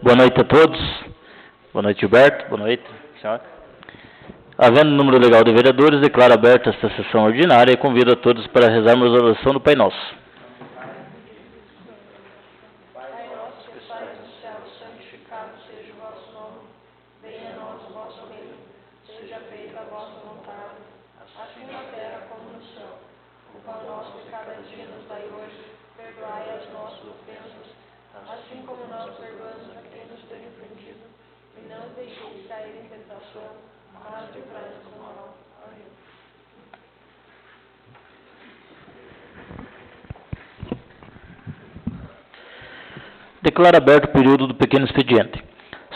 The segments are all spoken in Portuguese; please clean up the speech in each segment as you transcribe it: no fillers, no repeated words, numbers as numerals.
Boa noite a todos. Boa noite, Gilberto. Boa noite, senhora. Havendo número legal de vereadores, declaro aberta esta sessão ordinária e convido a todos para rezarmos a oração do Pai Nosso. Declaro aberto o período do pequeno expediente.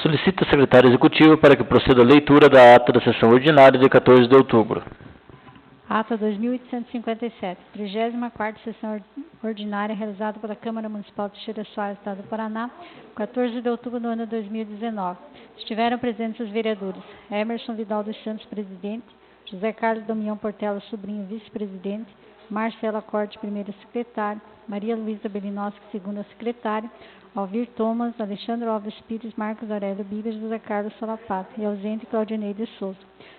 Solicito a secretária executiva para que proceda a leitura da ata da sessão ordinária de 14 de outubro. Ata 2857, 34ª sessão ordinária realizada pela Câmara Municipal de Teixeira Soares, Estado do Paraná, 14 de outubro do ano 2019. Estiveram presentes os vereadores Emerson Vidal dos Santos, presidente, José Carlos Damião Portela Sobrinho, vice-presidente, Marcela Corte, primeira secretária, Maria Luísa Belinoschi, segunda secretária, Alvir Thomas, Alexandre Alves Pires, Marcos Aurélio Bíblia, José Carlos Solapato e ausente Claudinei de Souza.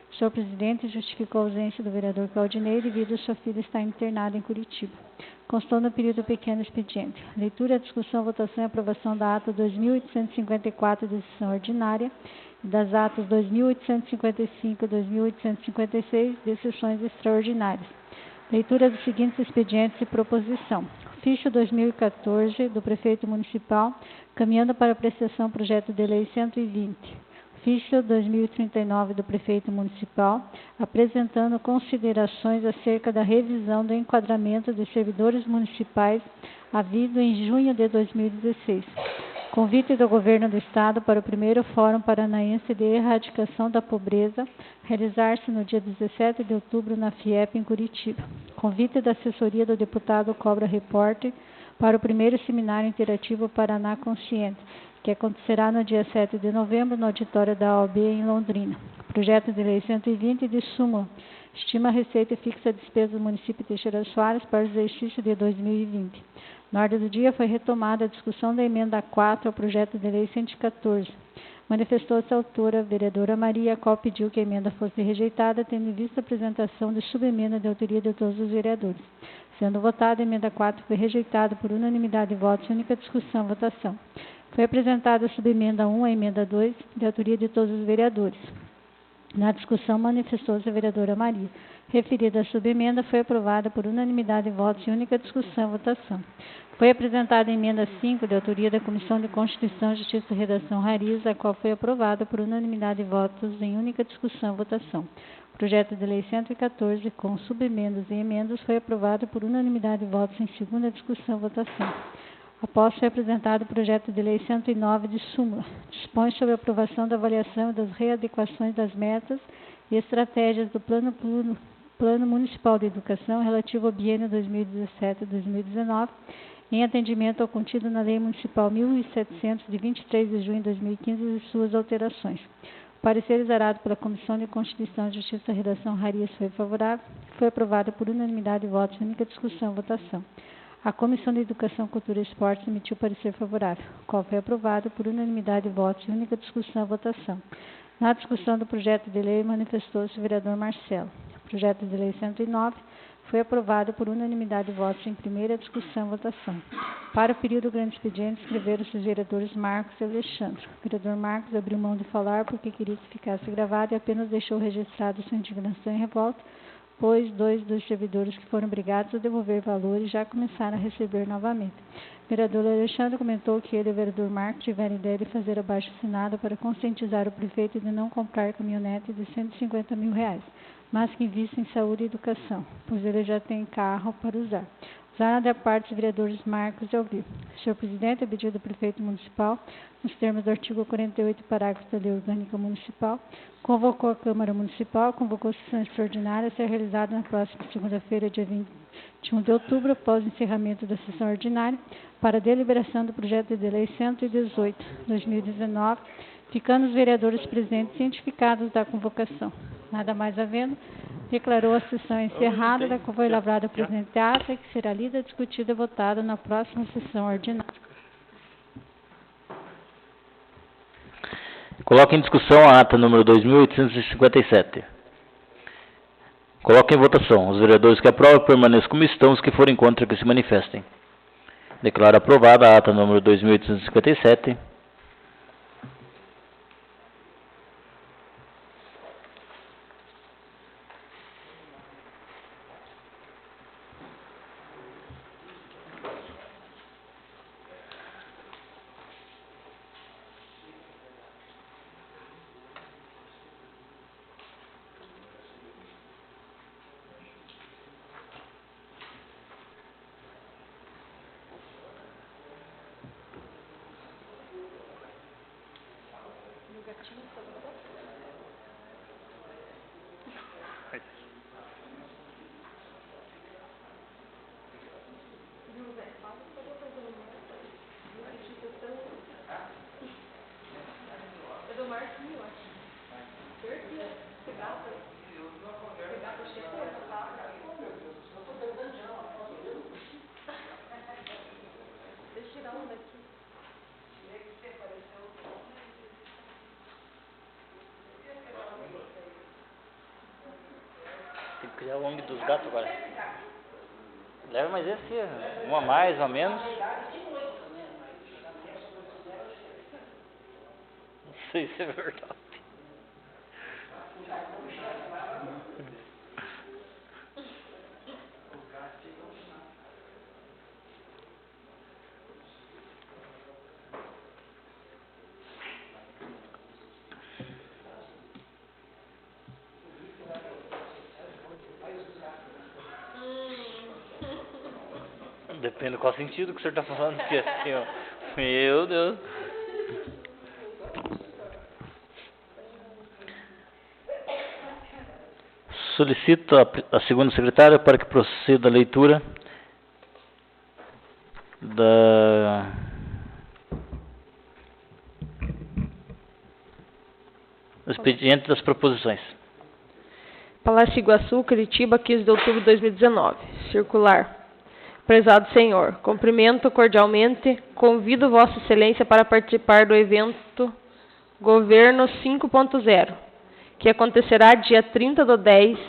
O senhor presidente justificou a ausência do vereador Claudinei devido ao seu filho estar internado em Curitiba. Constou no período pequeno expediente. Leitura, discussão, votação e aprovação da ata 2854 de sessão ordinária e das atas 2855 e 2856 de sessões extraordinárias. Leitura dos seguintes expedientes e proposição. Ficha 2014 do Prefeito Municipal, caminhando para apreciação projeto de lei 120. Ficha 2039 do Prefeito Municipal, apresentando considerações acerca da revisão do enquadramento de servidores municipais havido em junho de 2016. Convite do Governo do Estado para o primeiro Fórum Paranaense de Erradicação da Pobreza, realizar-se no dia 17 de outubro na FIEP, em Curitiba. Convite da assessoria do deputado Cobra Repórter para o primeiro Seminário Interativo Paraná Consciente, que acontecerá no dia 7 de novembro no auditório da OAB em Londrina. Projeto de lei 120 de súmula. Estima a receita e fixa a despesa do município de Teixeira Soares para o exercício de 2020. Na ordem do dia foi retomada a discussão da emenda 4 ao projeto de lei 114. Manifestou-se a autora, a vereadora Maria, a qual pediu que a emenda fosse rejeitada, tendo em vista a apresentação de subemenda de autoria de todos os vereadores. Sendo votada, a emenda 4 foi rejeitada por unanimidade de votos e única discussão, votação. Foi apresentada a subemenda 1 à emenda 2, de autoria de todos os vereadores. Na discussão, manifestou-se a vereadora Maria. Referida a subemenda, foi aprovada por unanimidade de votos e única discussão, votação. Foi apresentada a emenda 5, de autoria da Comissão de Constituição, Justiça e Redação Rariz, a qual foi aprovada por unanimidade de votos em única discussão, votação. O projeto de lei 114, com subemendas e emendas, foi aprovado por unanimidade de votos em segunda discussão, votação. Após foi apresentado o projeto de lei 109 de súmula, dispõe sobre a aprovação da avaliação e das readequações das metas e estratégias do Plano Municipal de Educação relativo ao biênio 2017-2019, em atendimento ao contido na Lei Municipal 1700, de 23 de junho de 2015 e suas alterações. O parecer exarado pela Comissão de Constituição, Justiça e Redação Rarias foi favorável, foi aprovado por unanimidade de votos, única discussão, votação. A Comissão de Educação, Cultura e Esportes emitiu parecer favorável, o qual foi aprovado por unanimidade de votos e única discussão, votação. Na discussão do projeto de lei, manifestou-se o vereador Marcelo. O projeto de lei 109 foi aprovado por unanimidade de votos em primeira discussão, votação. Para o período grande expediente, escreveram-se os vereadores Marcos e Alexandre. O vereador Marcos abriu mão de falar porque queria que ficasse gravado e apenas deixou registrado sua indignação e revolta, pois 2 dos servidores que foram obrigados a devolver valores já começaram a receber novamente. O vereador Alexandre comentou que ele e o vereador Marcos tiveram ideia de fazer abaixo-assinado para conscientizar o prefeito de não comprar caminhonete de R$150 mil, mas que invista em saúde e educação, pois ele já tem carro para usar. Usaram da parte dos vereadores Marcos e Alvir. Senhor presidente, a pedido do prefeito municipal, nos termos do artigo 48, parágrafo da Lei Orgânica Municipal, convocou a Câmara Municipal, convocou sessão extraordinária a ser realizada na próxima segunda-feira, dia 21 de outubro, após o encerramento da sessão ordinária, para a deliberação do projeto de lei 118/2019, ficando os vereadores presentes cientificados da convocação. Nada mais havendo, declarou a sessão encerrada, da qual foi lavrada a presente ata, que será lida, discutida e votada na próxima sessão ordinária. Coloque em discussão a ata número 2857. Coloque em votação. Os vereadores que aprovam permaneçam como estão, os que forem contra que se manifestem. Declaro aprovada a ata número 2857. Tem que criar o ONG dos gatos agora. Leva mais esse, um a mais, um a menos. Não sei se é verdade. Depende do qual sentido que o senhor está falando, porque assim, ó, meu Deus. Solicito a segunda secretária para que proceda a leitura do expediente das proposições. Palácio Iguaçu, Curitiba, 15 de outubro de 2019. Circular. Prezado senhor, cumprimento cordialmente, convido Vossa Excelência para participar do evento Governo 5.0, que acontecerá dia 30/10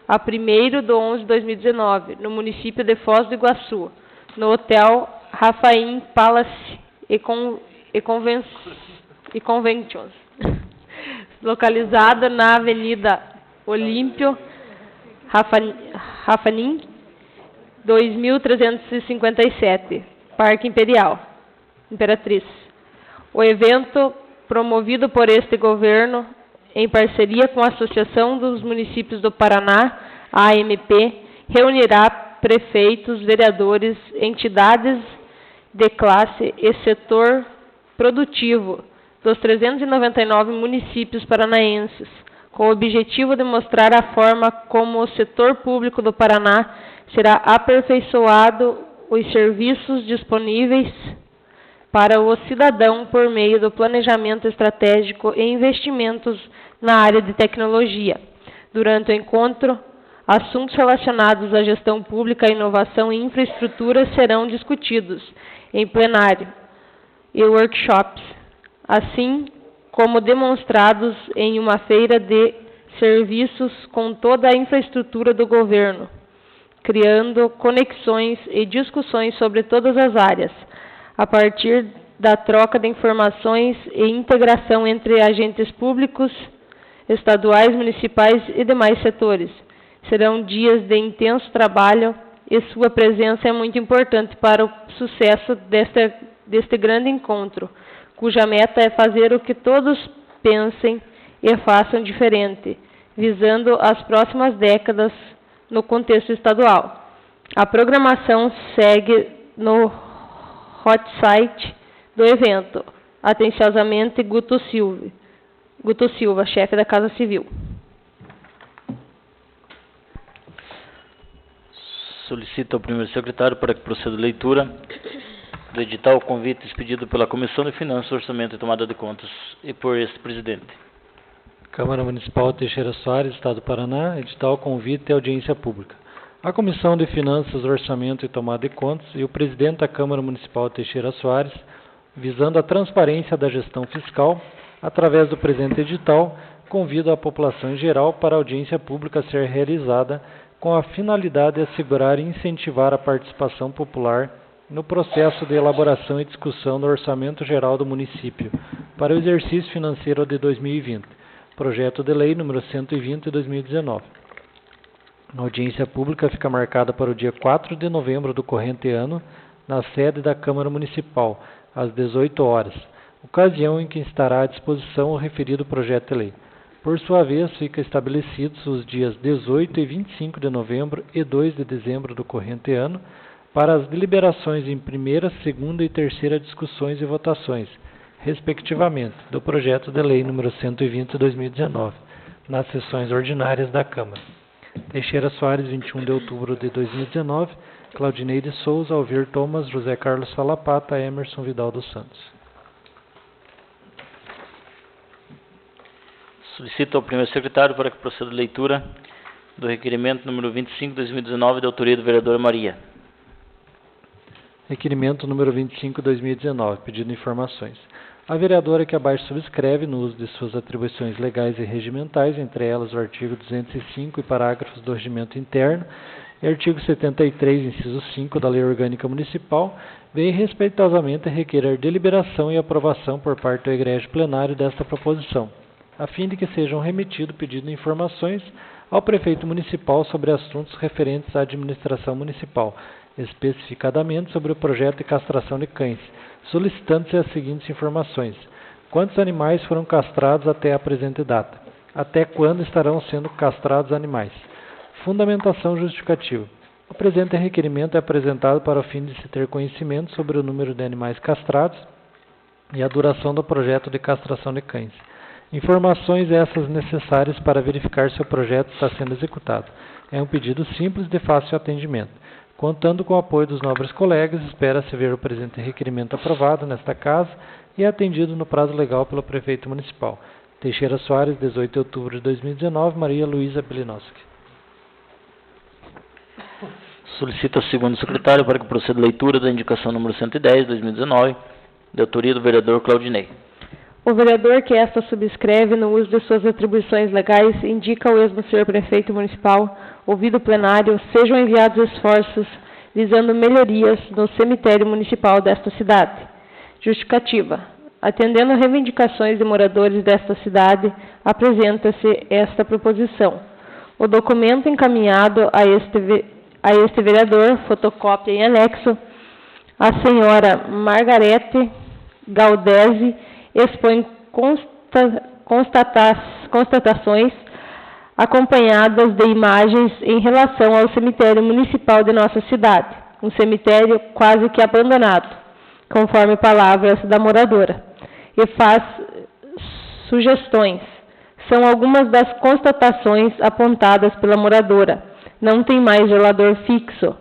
a 1º/11 de 2019, no município de Foz do Iguaçu, no Hotel Rafaim Palace e Conventions, localizado na Avenida Olímpio Rafanim, 2357, Parque Imperatriz. O evento, promovido por este governo, em parceria com a Associação dos Municípios do Paraná, a AMP, reunirá prefeitos, vereadores, entidades de classe e setor produtivo dos 399 municípios paranaenses, com o objetivo de mostrar a forma como o setor público do Paraná será aperfeiçoado os serviços disponíveis para o cidadão por meio do planejamento estratégico e investimentos na área de tecnologia. Durante o encontro, assuntos relacionados à gestão pública, inovação e infraestrutura serão discutidos em plenário e workshops, assim como demonstrados em uma feira de serviços com toda a infraestrutura do governo, criando conexões e discussões sobre todas as áreas, a partir da troca de informações e integração entre agentes públicos, estaduais, municipais e demais setores. Serão dias de intenso trabalho e sua presença é muito importante para o sucesso deste grande encontro, cuja meta é fazer o que todos pensem e façam diferente, visando as próximas décadas no contexto estadual. A programação segue no hot site do evento. Atenciosamente, Guto Silva, chefe da Casa Civil. Solicito ao primeiro secretário para que proceda a leitura do edital convite expedido pela Comissão de Finanças, Orçamento e Tomada de Contas e por este presidente. Câmara Municipal Teixeira Soares, Estado do Paraná, edital convite e audiência pública. A Comissão de Finanças, Orçamento e Tomada de Contas e o presidente da Câmara Municipal Teixeira Soares, visando a transparência da gestão fiscal, através do presente edital, convido a população em geral para a audiência pública a ser realizada com a finalidade de assegurar e incentivar a participação popular no processo de elaboração e discussão do Orçamento Geral do Município para o exercício financeiro de 2020, projeto de lei número 120 de 2019. A audiência pública fica marcada para o dia 4 de novembro do corrente ano, na sede da Câmara Municipal, às 18 horas, ocasião em que estará à disposição o referido projeto de lei. Por sua vez, fica estabelecidos os dias 18 e 25 de novembro e 2 de dezembro do corrente ano para as deliberações em primeira, segunda e terceira discussões e votações, respectivamente, do projeto de lei número 120 de 2019, nas sessões ordinárias da Câmara. Teixeira Soares, 21 de outubro de 2019, Claudinei de Souza, Alvir Thomas, José Carlos Salapata, Emerson Vidal dos Santos. Solicito ao primeiro secretário para que proceda a leitura do requerimento número 25 de 2019, de autoria do vereador Maria. Requerimento número 25 de 2019, pedindo informações. A vereadora que abaixo subscreve, no uso de suas atribuições legais e regimentais, entre elas o artigo 205 e parágrafos do regimento interno, e artigo 73, inciso 5 da Lei Orgânica Municipal, vem respeitosamente requerer deliberação e aprovação por parte do egrégio plenário desta proposição, a fim de que sejam remetido pedido de informações ao prefeito municipal sobre assuntos referentes à administração municipal, especificadamente sobre o projeto de castração de cães, solicitando-se as seguintes informações: quantos animais foram castrados até a presente data? Até quando estarão sendo castrados animais? Fundamentação justificativa. O presente requerimento é apresentado para o fim de se ter conhecimento sobre o número de animais castrados e a duração do projeto de castração de cães. Informações essas necessárias para verificar se o projeto está sendo executado. É um pedido simples de fácil atendimento. Contando com o apoio dos nobres colegas, espera-se ver o presente requerimento aprovado nesta casa e atendido no prazo legal pelo prefeito municipal. Teixeira Soares, 18 de outubro de 2019, Maria Luísa Belinowski. Solicito ao segundo secretário para que proceda a leitura da indicação número 110 de 2019, de autoria do vereador Claudinei. O vereador que esta subscreve, no uso de suas atribuições legais, indica ao mesmo senhor prefeito municipal, ouvido o plenário, sejam enviados esforços visando melhorias no cemitério municipal desta cidade. Justificativa. Atendendo a reivindicações de moradores desta cidade, apresenta-se esta proposição. O documento encaminhado a este vereador, fotocópia em anexo, a senhora Margarete Galdese expõe constatações acompanhadas de imagens em relação ao cemitério municipal de nossa cidade, um cemitério quase que abandonado, conforme palavras da moradora, e faz sugestões. São algumas das constatações apontadas pela moradora. Não tem mais zelador fixo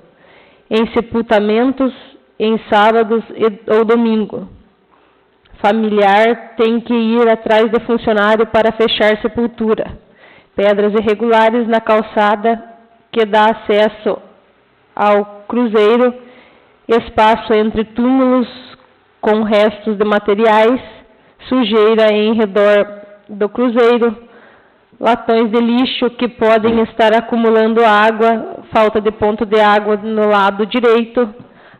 em sepultamentos em sábados ou domingo. Familiar tem que ir atrás de funcionário para fechar sepultura. Pedras irregulares na calçada que dá acesso ao cruzeiro, espaço entre túmulos com restos de materiais, sujeira em redor do cruzeiro, latões de lixo que podem estar acumulando água, falta de ponto de água no lado direito.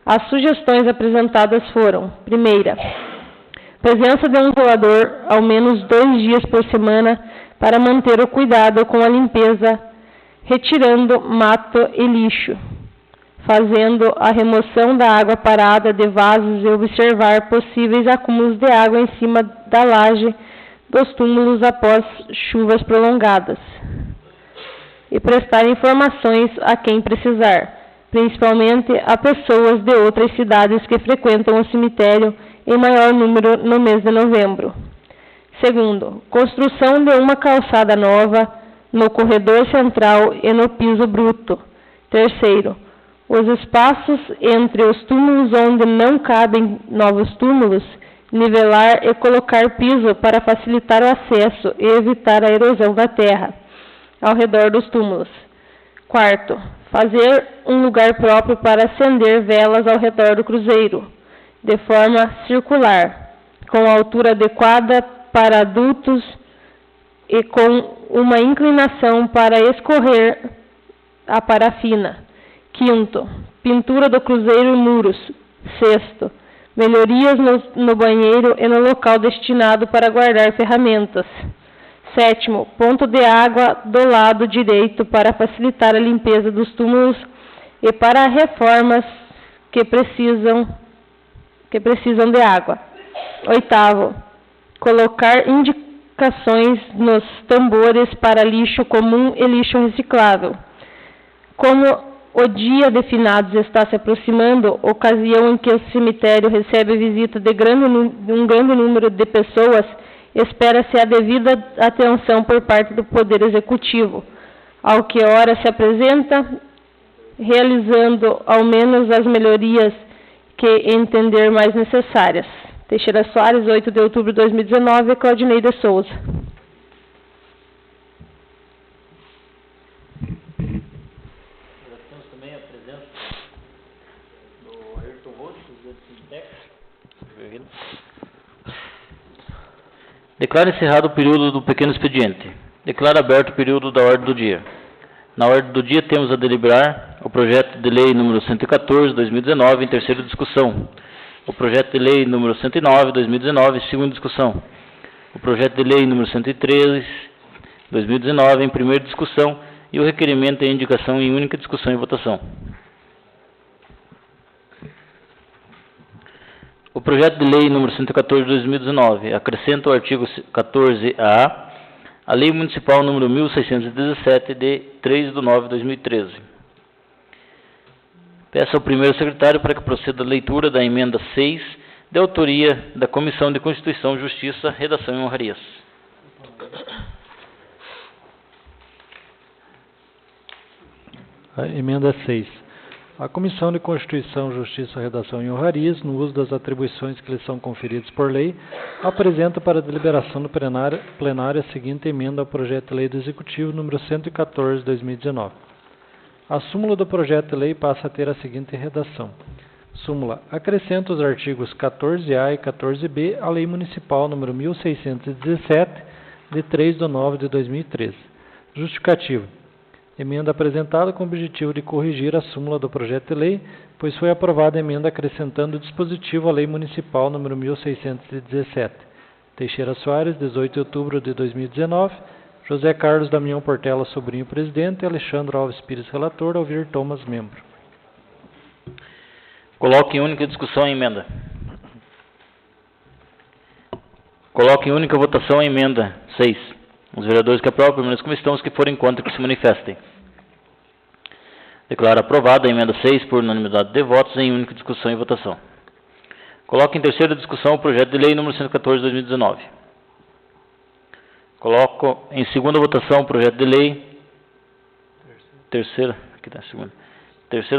As sugestões apresentadas foram: primeira, presença de um zelador ao menos 2 dias por semana para manter o cuidado com a limpeza, retirando mato e lixo, fazendo a remoção da água parada de vasos e observar possíveis acúmulos de água em cima da laje dos túmulos após chuvas prolongadas. E prestar informações a quem precisar, principalmente a pessoas de outras cidades que frequentam o cemitério em maior número no mês de novembro. Segundo, construção de uma calçada nova no corredor central e no piso bruto. Terceiro, os espaços entre os túmulos onde não cabem novos túmulos, nivelar e colocar piso para facilitar o acesso e evitar a erosão da terra ao redor dos túmulos. Quarto, fazer um lugar próprio para acender velas ao redor do cruzeiro, de forma circular, com a altura adequada para adultos e com uma inclinação para escorrer a parafina. Quinto, pintura do cruzeiro e muros. Sexto, melhorias no banheiro e no local destinado para guardar ferramentas. Sétimo, ponto de água do lado direito para facilitar a limpeza dos túmulos e para reformas que precisam de água. Oitavo, colocar indicações nos tambores para lixo comum e lixo reciclável. Como o dia de finados está se aproximando, ocasião em que o cemitério recebe a visita de um grande número de pessoas, espera-se a devida atenção por parte do Poder Executivo, ao que ora se apresenta, realizando ao menos as melhorias que entender mais necessárias. Teixeira Soares, 8 de outubro de 2019, Claudinei de Souza. Temos também a presença do Ayrton Rocha, presidente do Sintex. Declara encerrado o período do pequeno expediente. Declara aberto o período da ordem do dia. Na ordem do dia temos a deliberar o projeto de lei número 114, 2019, em terceira discussão. O projeto de lei número 109, 2019, em segunda discussão. O projeto de lei número 113, 2019, em primeira discussão. E o requerimento e indicação em única discussão e votação. O projeto de lei número 114 de 2019 acrescenta o artigo 14A à Lei Municipal número 1617 de 3 de 9 de 2013. Peço ao primeiro secretário para que proceda a leitura da emenda 6, de autoria da Comissão de Constituição, Justiça, Redação e Honrarias. A emenda 6. A Comissão de Constituição, Justiça, Redação e Honrarias, no uso das atribuições que lhe são conferidas por lei, apresenta para deliberação do plenário a seguinte emenda ao projeto de lei do Executivo número 114, 2019. A súmula do projeto de lei passa a ter a seguinte redação. Súmula. Acrescenta os artigos 14A e 14B à Lei Municipal número 1617, de 3 de 9 de 2013. Justificativo. Emenda apresentada com o objetivo de corrigir a súmula do projeto de lei, pois foi aprovada a emenda acrescentando o dispositivo à Lei Municipal número 1617. Teixeira Soares, 18 de outubro de 2019. José Carlos Damião Portela, sobrinho presidente. Alexandre Alves Pires, relator. Alvir Thomas, membro. Coloque em única discussão a emenda. Coloque em única votação a emenda 6. Os vereadores que aprovam, permaneçam como estão, os que forem contra, que se manifestem. Declaro aprovada a emenda 6 por unanimidade de votos em única discussão e votação. Coloco em terceira discussão o projeto de lei número 114 de 2019. Coloco em segunda votação o projeto de lei. Terceira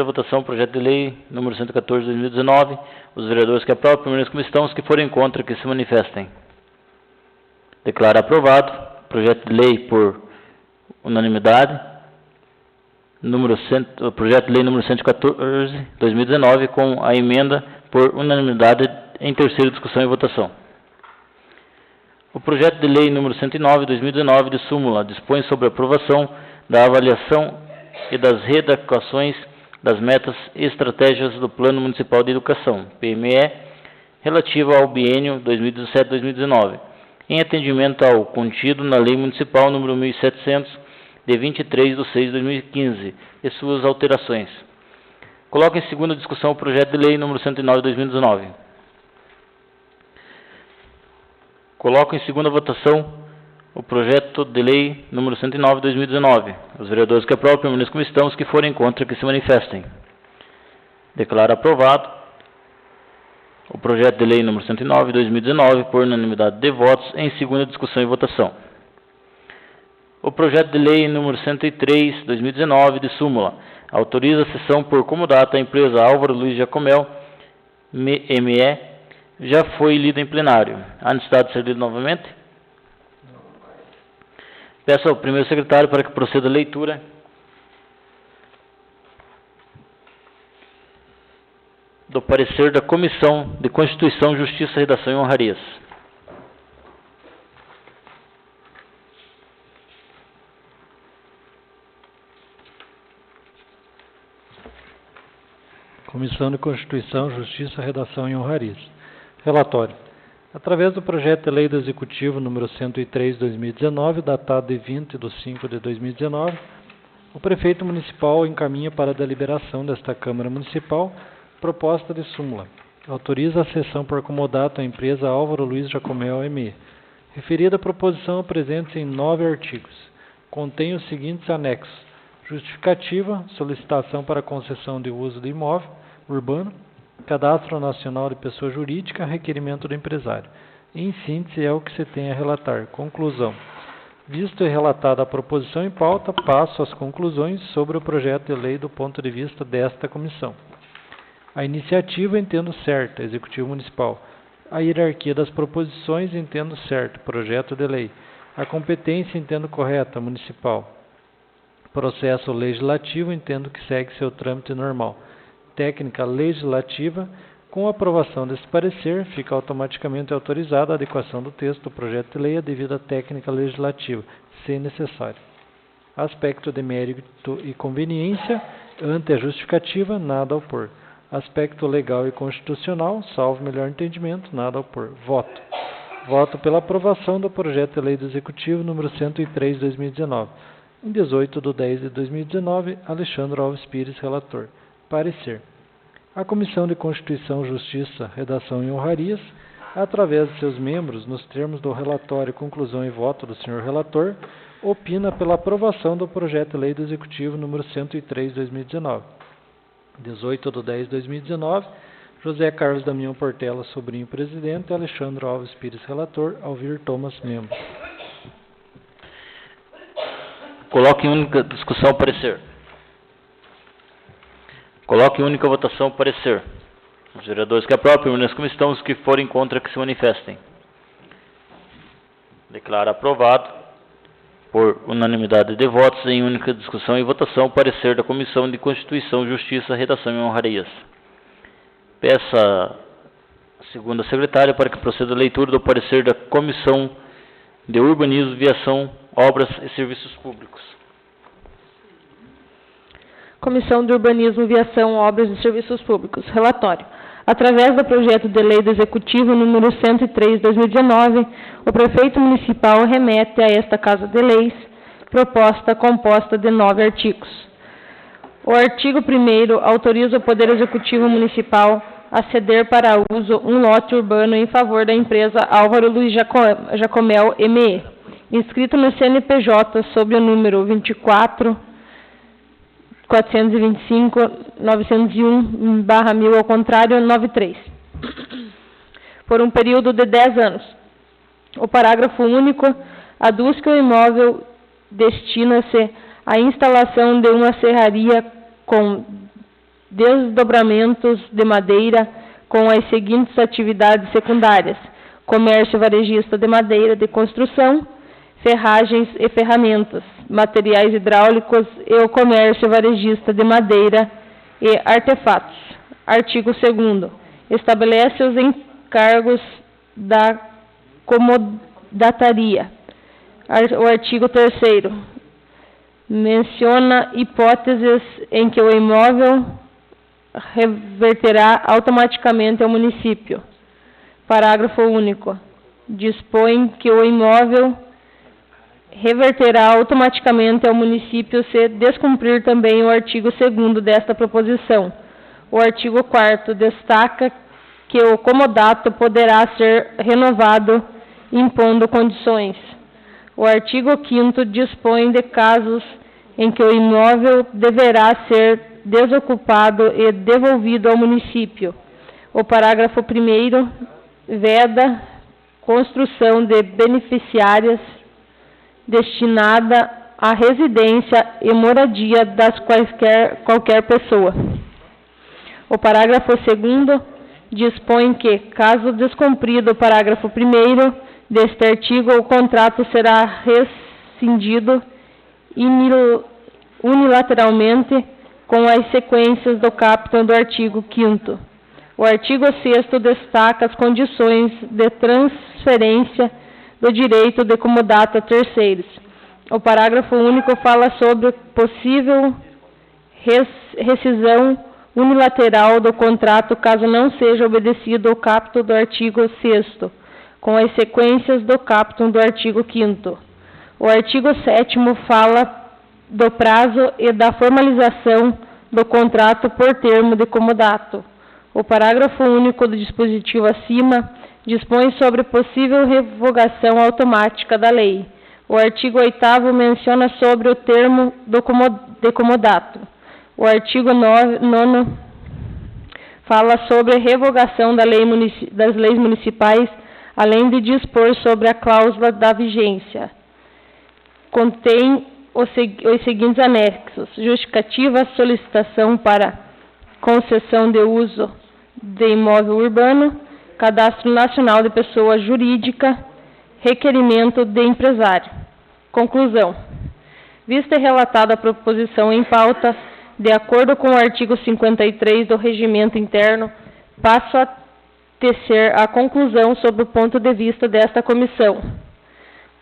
votação o projeto de lei número 114 de 2019. Os vereadores que aprovam, permaneçam como estão, os que forem contra, que se manifestem. Declaro aprovado. Projeto de lei por unanimidade, projeto de lei número 114, 2019, com a emenda por unanimidade em terceira discussão e votação. O projeto de lei número 109, 2019, de súmula, dispõe sobre a aprovação da avaliação e das readequações das metas e estratégias do Plano Municipal de Educação, PME, relativo ao biênio 2017-2019, em atendimento ao contido na Lei Municipal número 1700, de 23 de 6 de 2015, e suas alterações. Coloco em segunda discussão o projeto de lei número 109 de 2019. Coloco em segunda votação o projeto de lei número 109 de 2019. Os vereadores que aprovam, permaneçam como estão, os que forem contra, que se manifestem. Declaro aprovado o projeto de lei número 109 de 2019, por unanimidade de votos, em segunda discussão e votação. O projeto de lei número 103 de 2019, de súmula, autoriza a cessão por comodato à empresa Álvaro Luiz Jacomel, ME, já foi lido em plenário. Há necessidade de ser lido novamente? Peço ao primeiro secretário para que proceda a leitura. Do parecer da Comissão de Constituição, Justiça, Redação e Honrarias. Comissão de Constituição, Justiça, Redação e Honrarias. Relatório. Através do projeto de lei do Executivo número 103/2019, datado de 20/5/2019, o prefeito municipal encaminha para a deliberação desta Câmara Municipal proposta de súmula. Autoriza a cessão por comodato à empresa Álvaro Luiz Jacomel ME. Referida proposição apresenta-se em 9 artigos. Contém os seguintes anexos: justificativa, solicitação para concessão de uso de imóvel urbano, cadastro nacional de pessoa jurídica, requerimento do empresário. Em síntese, é o que se tem a relatar. Conclusão. Visto e relatada a proposição em pauta, passo às conclusões sobre o projeto de lei do ponto de vista desta comissão. A iniciativa entendo certa, Executivo Municipal. A hierarquia das proposições entendo certa, projeto de lei. A competência entendo correta, Municipal. Processo legislativo entendo que segue seu trâmite normal. Técnica legislativa. Com a aprovação deste parecer, fica automaticamente autorizada a adequação do texto do projeto de lei à devida técnica legislativa, se necessário. Aspecto de mérito e conveniência, ante a justificativa, nada a opor. Aspecto legal e constitucional, salvo melhor entendimento, nada a opor. Voto. Voto pela aprovação do projeto de lei do Executivo número 103/2019. Em 18/10/2019, Alexandre Alves Pires, relator. Parecer. A Comissão de Constituição, Justiça, Redação e Honrarias, através de seus membros, nos termos do relatório, conclusão e voto do senhor relator, opina pela aprovação do projeto de lei do Executivo número 103/2019. 18/10/2019, José Carlos Damião Portela, sobrinho presidente, e Alexandre Alves Pires, relator, Alvir Thomas, membro. Coloque em única discussão o parecer. Coloque em única votação o parecer. Os vereadores que aprovam, permaneçam como estão, os que forem contra, que se manifestem. Declaro aprovado, por unanimidade de votos, em única discussão e votação, o parecer da Comissão de Constituição, Justiça, Redação e Honrarias. Peça a segunda secretária para que proceda a leitura do parecer da Comissão de Urbanismo, Viação, Obras e Serviços Públicos. Comissão de Urbanismo, Viação, Obras e Serviços Públicos. Relatório. Através do projeto de lei do Executivo número 103/2019, o prefeito municipal remete a esta Casa de Leis proposta composta de 9 artigos. O artigo 1º autoriza o Poder Executivo Municipal a ceder para uso um lote urbano em favor da empresa Álvaro Luiz Jacomel ME, inscrito no CNPJ sob o número 24.425.901/1000, ao contrário, 93, por um período de 10 anos. O parágrafo único aduz que o imóvel destina-se à instalação de uma serraria com desdobramentos de madeira com as seguintes atividades secundárias: comércio varejista de madeira de construção, ferragens e ferramentas, materiais hidráulicos e o comércio varejista de madeira e artefatos. Artigo 2º. Estabelece os encargos da comodataria. O artigo 3º. Menciona hipóteses em que o imóvel reverterá automaticamente ao município. Parágrafo único. Dispõe que o imóvel reverterá automaticamente ao município se descumprir também o artigo 2º desta proposição. O artigo 4º destaca que o comodato poderá ser renovado impondo condições. O artigo 5º dispõe de casos em que o imóvel deverá ser desocupado e devolvido ao município. O parágrafo 1º veda construção de beneficiárias destinada à residência e moradia das qualquer pessoa. O parágrafo 2º dispõe que, caso descumprido o parágrafo 1º deste artigo, o contrato será rescindido unilateralmente com as sequências do caput do artigo 5º. O artigo 6º destaca as condições de transferência do direito de comodato a terceiros. O parágrafo único fala sobre possível rescisão unilateral do contrato caso não seja obedecido o caput do artigo 6º, com as sequências do caput do artigo 5º. O artigo 7º fala do prazo e da formalização do contrato por termo de comodato. O parágrafo único do dispositivo acima dispõe sobre possível revogação automática da lei. O artigo 8º menciona sobre o termo de comodato. O artigo 9º fala sobre a revogação das leis municipais, além de dispor sobre a cláusula da vigência. Contém os seguintes anexos: justificativa, solicitação para concessão de uso de imóvel urbano, cadastro nacional de pessoa jurídica, requerimento de empresário. Conclusão. Vista e relatada a proposição em pauta, de acordo com o artigo 53 do Regimento Interno, passo a tecer a conclusão sobre o ponto de vista desta comissão.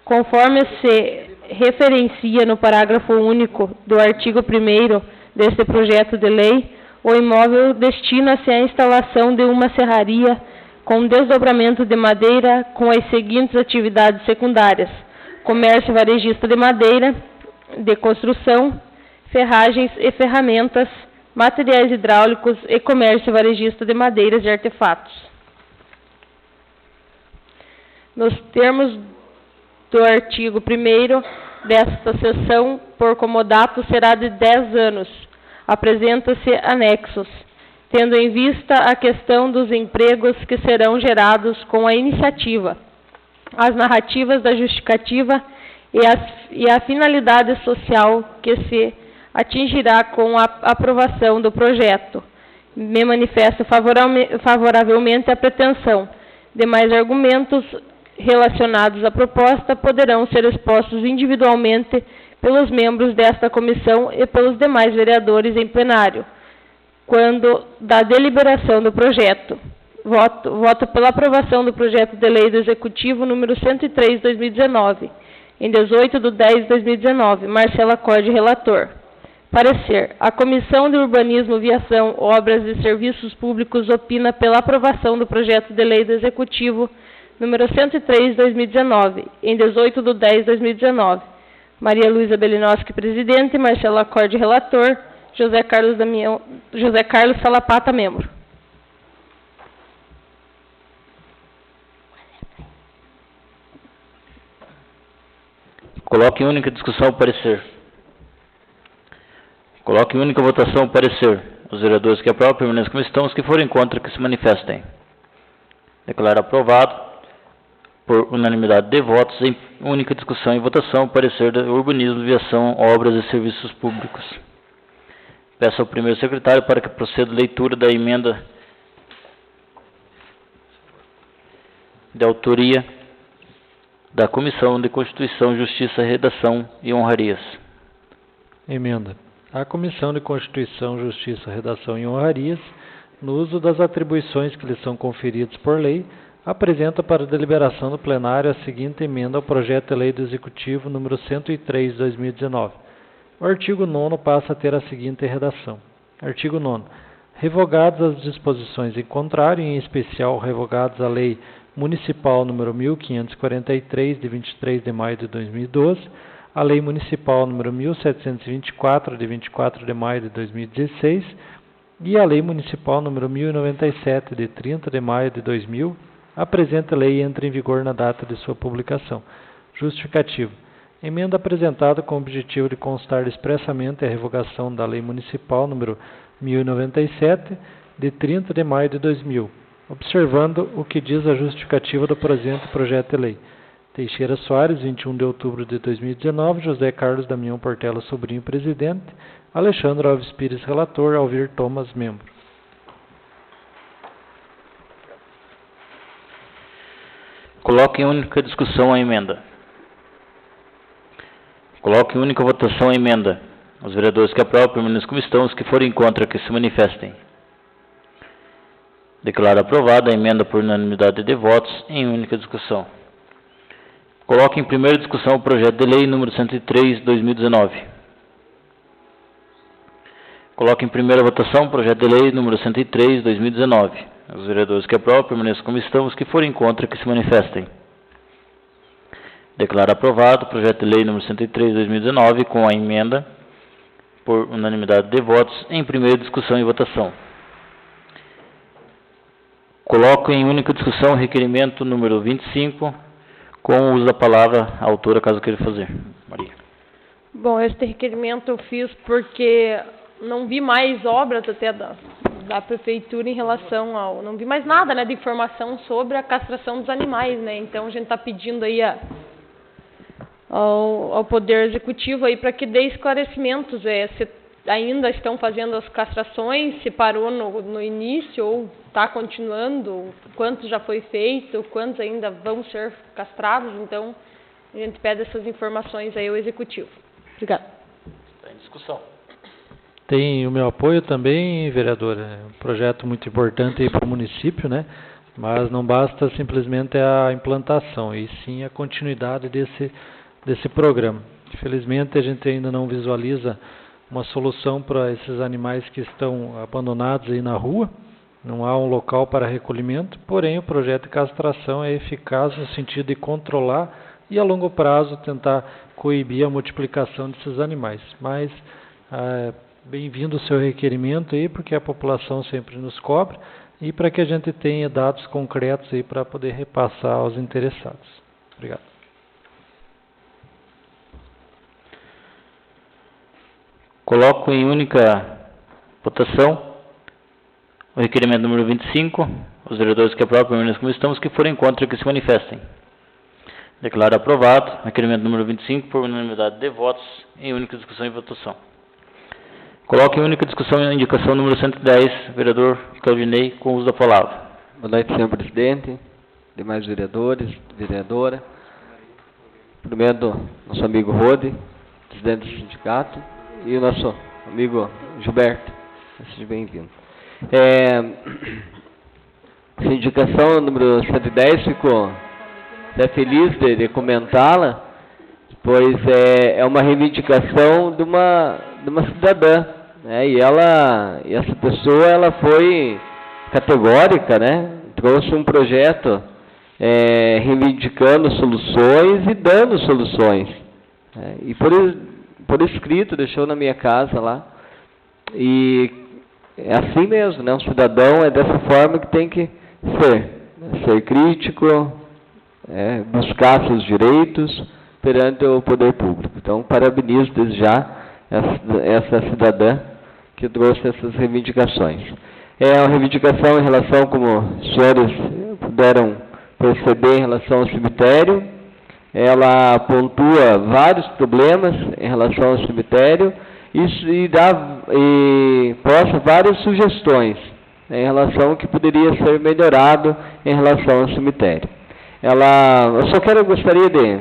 Conforme se referencia no parágrafo único do artigo 1º deste projeto de lei, o imóvel destina-se à instalação de uma serraria com desdobramento de madeira com as seguintes atividades secundárias: comércio varejista de madeira, de construção, ferragens e ferramentas, materiais hidráulicos e comércio varejista de madeiras e artefatos. Nos termos do artigo 1º desta seção, por comodato será de 10 anos. Apresenta-se anexos, tendo em vista a questão dos empregos que serão gerados com a iniciativa, as narrativas da justificativa e a finalidade social que se atingirá com a aprovação do projeto. Me manifesto favoravelmente à pretensão. Demais argumentos relacionados à proposta poderão ser expostos individualmente pelos membros desta comissão e pelos demais vereadores em plenário, quando da deliberação do projeto. Voto pela aprovação do projeto de lei do Executivo número 103/2019, em 18/10/2019. Marcela Corde, relator. Parecer. A Comissão de Urbanismo, Viação, Obras e Serviços Públicos opina pela aprovação do projeto de lei do Executivo número 103/2019, em 18/10/2019. Maria Luísa Belinoski, presidente. Marcela Corde, relator. José Carlos Salapata, membro. Coloque em única discussão o parecer. Coloque em única votação o parecer. Os vereadores que aprovam permaneçam como estão, os que forem contra que se manifestem. Declaro aprovado por unanimidade de votos em única discussão e votação o parecer do Urbanismo, Viação, Obras e Serviços Públicos. Peço ao primeiro secretário para que proceda a leitura da emenda de autoria da Comissão de Constituição, Justiça, Redação e Honrarias. Emenda. A Comissão de Constituição, Justiça, Redação e Honrarias, no uso das atribuições que lhe são conferidas por lei, apresenta para a deliberação do plenário a seguinte emenda ao projeto de lei do Executivo número 103/2019. O artigo 9º passa a ter a seguinte redação. Artigo 9º. Revogadas as disposições em contrário, em especial revogadas a Lei Municipal número 1543, de 23 de maio de 2012, a Lei Municipal número 1724, de 24 de maio de 2016, e a Lei Municipal número 1097, de 30 de maio de 2000, a presente lei entra em vigor na data de sua publicação. Justificativo. Emenda apresentada com o objetivo de constar expressamente a revogação da Lei Municipal número 1097, de 30 de maio de 2000, observando o que diz a justificativa do presente projeto de lei. Teixeira Soares, 21 de outubro de 2019, José Carlos Damião Portela Sobrinho, presidente, Alexandre Alves Pires, relator, Alvir Thomas, membro. Coloque em única discussão a emenda. Coloque em única votação a emenda. Os vereadores que aprovam permaneçam como estão, os que forem contra que se manifestem. Declaro aprovada a emenda por unanimidade de votos em única discussão. Coloque em primeira discussão o projeto de lei número 103/2019. Coloco em primeira votação o projeto de lei número 103, 2019. Os vereadores que aprovam permaneçam como estão, os que forem contra que se manifestem. Declaro aprovado o projeto de lei número 103, 2019, com a emenda por unanimidade de votos em primeira discussão e votação. Coloco em única discussão o requerimento número 25, com o uso da palavra à autora, caso queira fazer. Maria. Bom, este requerimento eu fiz porque não vi mais obras até da prefeitura em relação ao... Não vi mais nada, né, de informação sobre a castração dos animais, né? Então, a gente está pedindo aí ao Poder Executivo aí para que dê esclarecimentos, se ainda estão fazendo as castrações, se parou no início ou está continuando, quantos já foi feito, quantos ainda vão ser castrados. Então, a gente pede essas informações aí ao Executivo. Obrigada. Está em discussão. Tem o meu apoio também, vereador. É um projeto muito importante aí para o município, né? Mas não basta simplesmente a implantação, e sim a continuidade desse programa. Infelizmente, a gente ainda não visualiza uma solução para esses animais que estão abandonados aí na rua. Não há um local para recolhimento, porém o projeto de castração é eficaz no sentido de controlar e a longo prazo tentar coibir a multiplicação desses animais. Mas bem-vindo o seu requerimento aí, porque a população sempre nos cobra, e para que a gente tenha dados concretos aí para poder repassar aos interessados. Obrigado. Coloco em única votação o requerimento número 25. Os vereadores que aprovam permaneçam como estão, os que forem contra que se manifestem. Declaro aprovado o requerimento número 25 por unanimidade de votos em única discussão e votação. Coloco em única discussão a indicação número 110, vereador Claudinei, com o uso da palavra. Boa noite, senhor presidente, demais vereadores, vereadora. Primeiro, nosso amigo Rode, presidente do sindicato, e o nosso amigo Gilberto. Seja bem-vindo. Essa indicação número 110, ficou até feliz de comentá-la, pois é uma reivindicação de uma cidadã, né? E essa pessoa, ela foi categórica, né? Trouxe um projeto reivindicando soluções e dando soluções, né? E por escrito, deixou na minha casa lá. E é assim mesmo, né? Um cidadão é dessa forma que tem que ser crítico, buscar seus direitos perante o poder público. Então, parabenizo desde já essa cidadã que trouxe essas reivindicações. É uma reivindicação em relação, como os senhores puderam perceber, em relação ao cemitério. Ela pontua vários problemas em relação ao cemitério e posta várias sugestões, né, em relação ao que poderia ser melhorado em relação ao cemitério. Eu só gostaria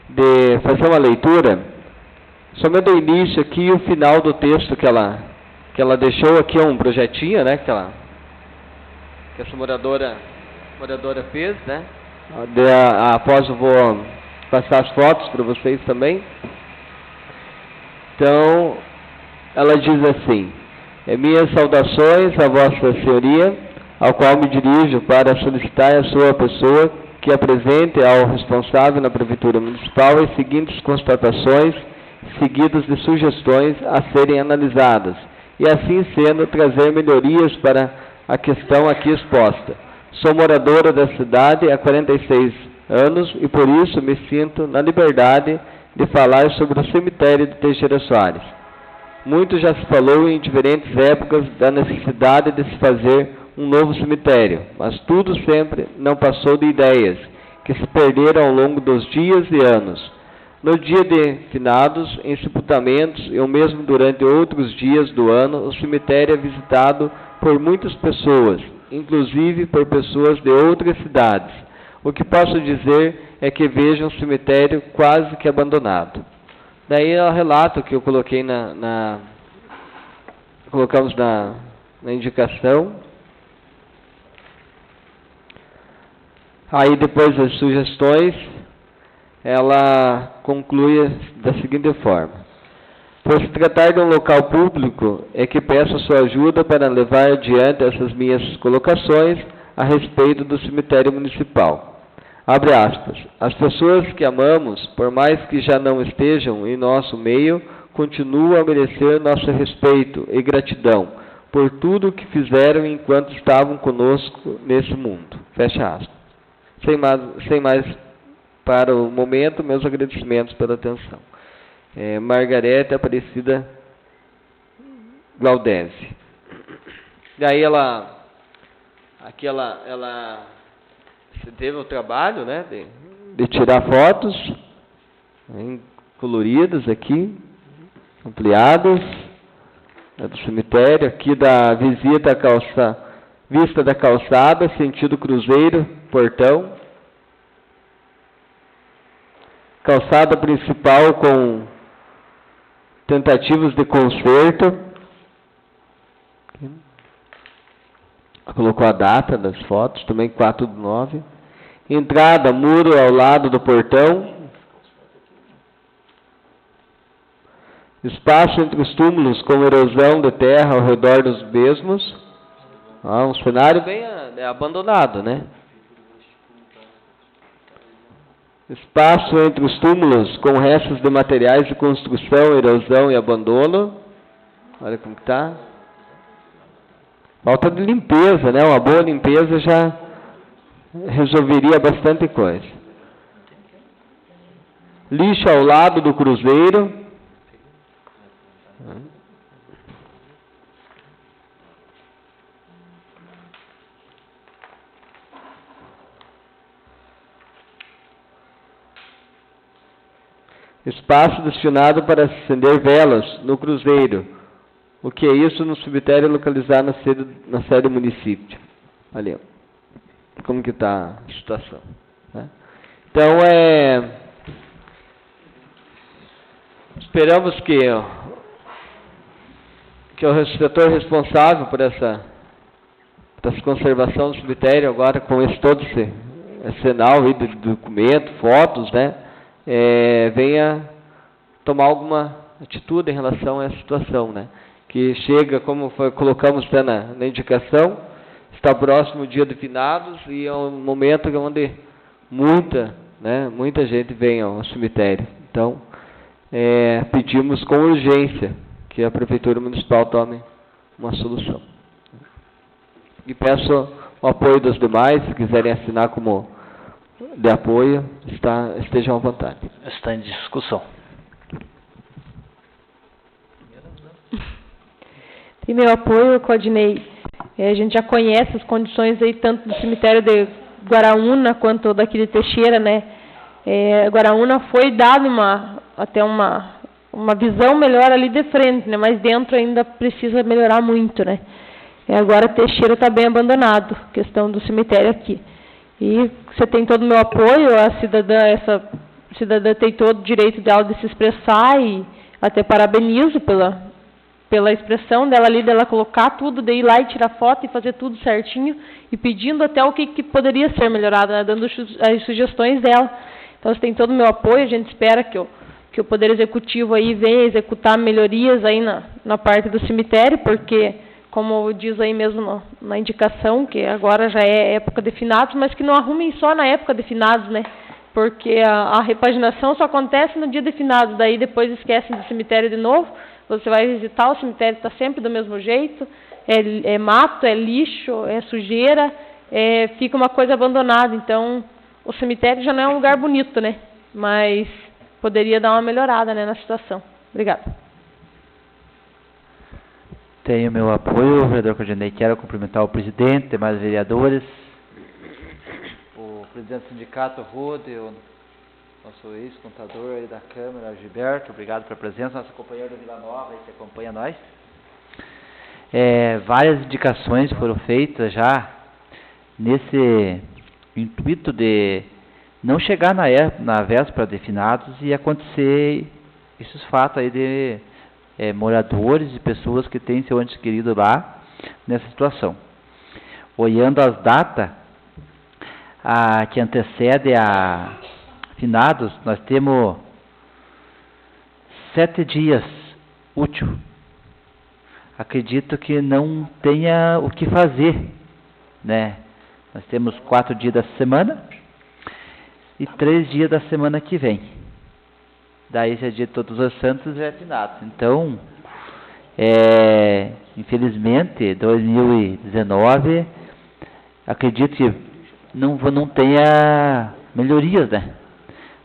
de fazer uma leitura, somente o início aqui e o final do texto que ela deixou aqui, um projetinho, né, que essa moradora fez, né. Após eu vou passar as fotos para vocês também. Então, ela diz assim: minhas saudações a Vossa Senhoria, ao qual me dirijo para solicitar a sua pessoa que apresente ao responsável na Prefeitura Municipal as seguintes constatações, seguidas de sugestões a serem analisadas, e assim sendo, trazer melhorias para a questão aqui exposta. Sou moradora da cidade há 46 anos e por isso me sinto na liberdade de falar sobre o cemitério de Teixeira Soares. Muito já se falou em diferentes épocas da necessidade de se fazer um novo cemitério, mas tudo sempre não passou de ideias, que se perderam ao longo dos dias e anos. No dia de finados, em sepultamentos e ou mesmo durante outros dias do ano, o cemitério é visitado por muitas pessoas, inclusive por pessoas de outras cidades. O que posso dizer é que vejo um cemitério quase que abandonado. Daí é o relato que eu coloquei colocamos na indicação. Aí depois das sugestões, ela conclui da seguinte forma: Por se tratar de um local público, é que peço sua ajuda para levar adiante essas minhas colocações a respeito do cemitério municipal. Abre aspas. As pessoas que amamos, por mais que já não estejam em nosso meio, continuam a merecer nosso respeito e gratidão por tudo o que fizeram enquanto estavam conosco nesse mundo. Fecha aspas. Sem mais para o momento, meus agradecimentos pela atenção. Margarete Aparecida Gaudese. E aí ela teve o trabalho, né, de tirar fotos coloridas aqui, ampliadas, do cemitério, aqui da vista da calçada, sentido Cruzeiro, portão. Calçada principal com tentativas de conserto. Colocou a data das fotos, também 4/9. Entrada, muro ao lado do portão. Espaço entre os túmulos com erosão de terra ao redor dos mesmos. Um cenário bem abandonado, né? Espaço entre os túmulos com restos de materiais de construção, erosão e abandono. Olha como está. Falta de limpeza, né? Uma boa limpeza já resolveria bastante coisa. Lixo ao lado do cruzeiro. Espaço destinado para acender velas no cruzeiro. O que é isso no cemitério localizado na sede do município? Ali, ó. Como que está a situação, né? Então, esperamos que o setor responsável por essa conservação do cemitério, agora com todo esse arsenal aí de documento, fotos, né, venha tomar alguma atitude em relação a essa situação, né? Que chega, como colocamos até na indicação, está próximo o dia de finados e é um momento onde muita gente vem ao cemitério. Então, pedimos com urgência que a Prefeitura Municipal tome uma solução. E peço o apoio dos demais, se quiserem assinar como de apoio, estejam à vontade. Está em discussão. Tem meu apoio, Claudinei. A gente já conhece as condições aí, tanto do cemitério de Guaraúna quanto daqui de Teixeira, né? Guaraúna foi dado até uma visão melhor ali de frente, né? Mas dentro ainda precisa melhorar muito, né? Agora Teixeira está bem abandonado, questão do cemitério aqui. E você tem todo o meu apoio, essa cidadã tem todo o direito dela de se expressar e até parabenizo pela expressão dela ali, dela colocar tudo, de ir lá e tirar foto e fazer tudo certinho e pedindo até o que poderia ser melhorado, né, dando as sugestões dela. Então, você tem todo o meu apoio, a gente espera que o Poder Executivo aí venha executar melhorias aí na parte do cemitério, porque, como diz aí mesmo na indicação, que agora já é época de finados, mas que não arrumem só na época de finados, né? Porque a repaginação só acontece no dia de finados, daí depois esquecem do cemitério de novo. Você vai visitar, o cemitério está sempre do mesmo jeito, é mato, é lixo, é sujeira, fica uma coisa abandonada. Então, o cemitério já não é um lugar bonito, né? Mas poderia dar uma melhorada, né, na situação. Obrigada. Tenho meu apoio, vereador Claudinei. Quero cumprimentar o presidente, demais vereadores, o presidente do sindicato, Rude, o nosso ex-contador aí da Câmara, Gilberto, obrigado pela presença, nosso companheiro da Vila Nova aí que acompanha nós. Várias indicações foram feitas já nesse intuito de não chegar na véspera de finados e acontecer esses fatos aí de moradores e pessoas que têm seu ente querido lá nessa situação. Olhando as datas que antecedem a finados, nós temos 7 dias útil. Acredito que não tenha o que fazer, né? Nós temos 4 dias da semana e 3 dias da semana que vem. Daí já é dia de Todos os Santos e finados. Então, infelizmente, 2019, acredito que não tenha melhorias, né?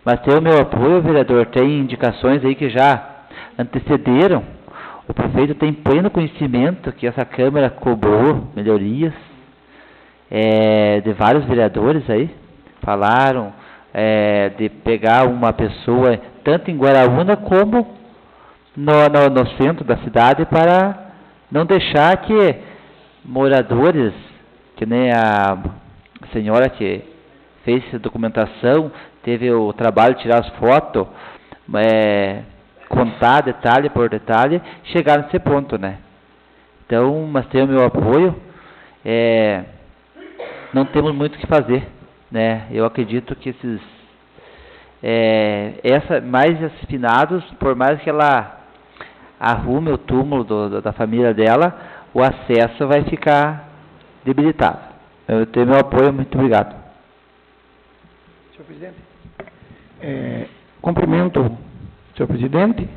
Mas tem o meu apoio, vereador, tem indicações aí que já antecederam. O prefeito tem pleno conhecimento que essa Câmara cobrou melhorias, de vários vereadores aí, falaram de pegar uma pessoa, tanto em Guaraúna como no centro da cidade, para não deixar que moradores, que nem a senhora que fez essa documentação, teve o trabalho de tirar as fotos, contar detalhe por detalhe, chegaram nesse ponto, né? Então, mas tem o meu apoio, não temos muito o que fazer, né? Eu acredito que mais esses finados, por mais que ela arrume o túmulo da família dela, o acesso vai ficar debilitado. Eu tenho meu apoio, muito obrigado. Senhor presidente, cumprimento, senhor presidente,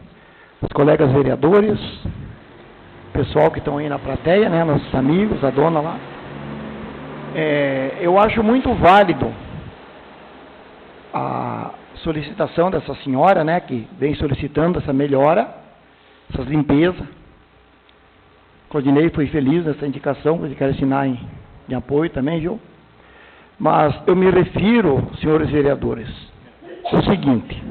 os colegas vereadores, pessoal que estão aí na plateia, né, nossos amigos, a dona lá. Eu acho muito válido a solicitação dessa senhora, né, que vem solicitando essa melhora, essas limpezas. Claudinei foi feliz nessa indicação, que ele quer assinar em apoio também, viu? Mas eu me refiro, senhores vereadores, o seguinte: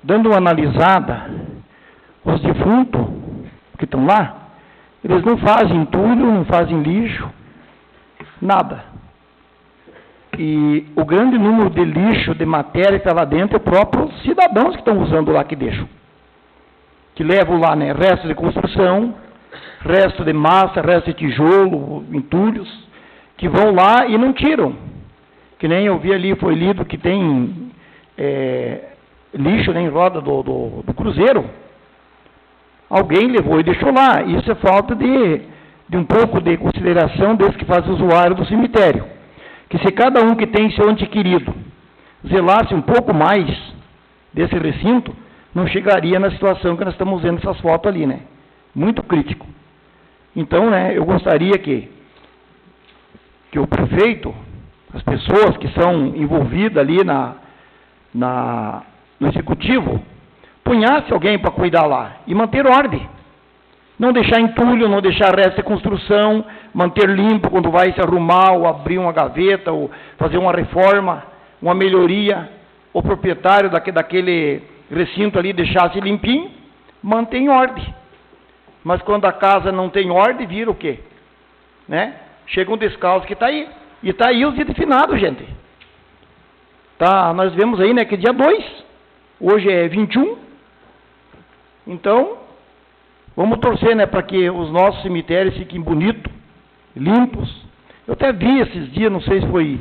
dando uma analisada, os defuntos que estão lá, eles não fazem entulho, não fazem lixo, nada. E o grande número de lixo, de matéria que está lá dentro, é o próprio cidadãos que estão usando lá, que deixam. Que levam lá, né, resto de construção, resto de massa, resto de tijolo, entulhos, que vão lá e não tiram. Que nem eu vi ali, foi lido que tem lixo, né, em roda do cruzeiro. Alguém levou e deixou lá. Isso é falta de um pouco de consideração desses que fazem usuário do cemitério. Que se cada um que tem seu ente querido zelasse um pouco mais desse recinto, não chegaria na situação que nós estamos vendo essas fotos ali, né? Muito crítico. Então, né, eu gostaria que o prefeito, as pessoas que são envolvidas ali no executivo, punhasse alguém para cuidar lá e manter ordem. Não deixar entulho, não deixar resto de construção, manter limpo quando vai se arrumar, ou abrir uma gaveta, ou fazer uma reforma, uma melhoria. O proprietário daquele recinto ali deixasse limpinho, mantém ordem. Mas quando a casa não tem ordem, vira o quê? Né? Chega um descalço que está aí. E está aí os dias de finado, gente. Tá, nós vemos aí, né, que é dia 2. Hoje é 21. Então, vamos torcer, né, para que os nossos cemitérios fiquem bonitos, limpos. Eu até vi esses dias, não sei se foi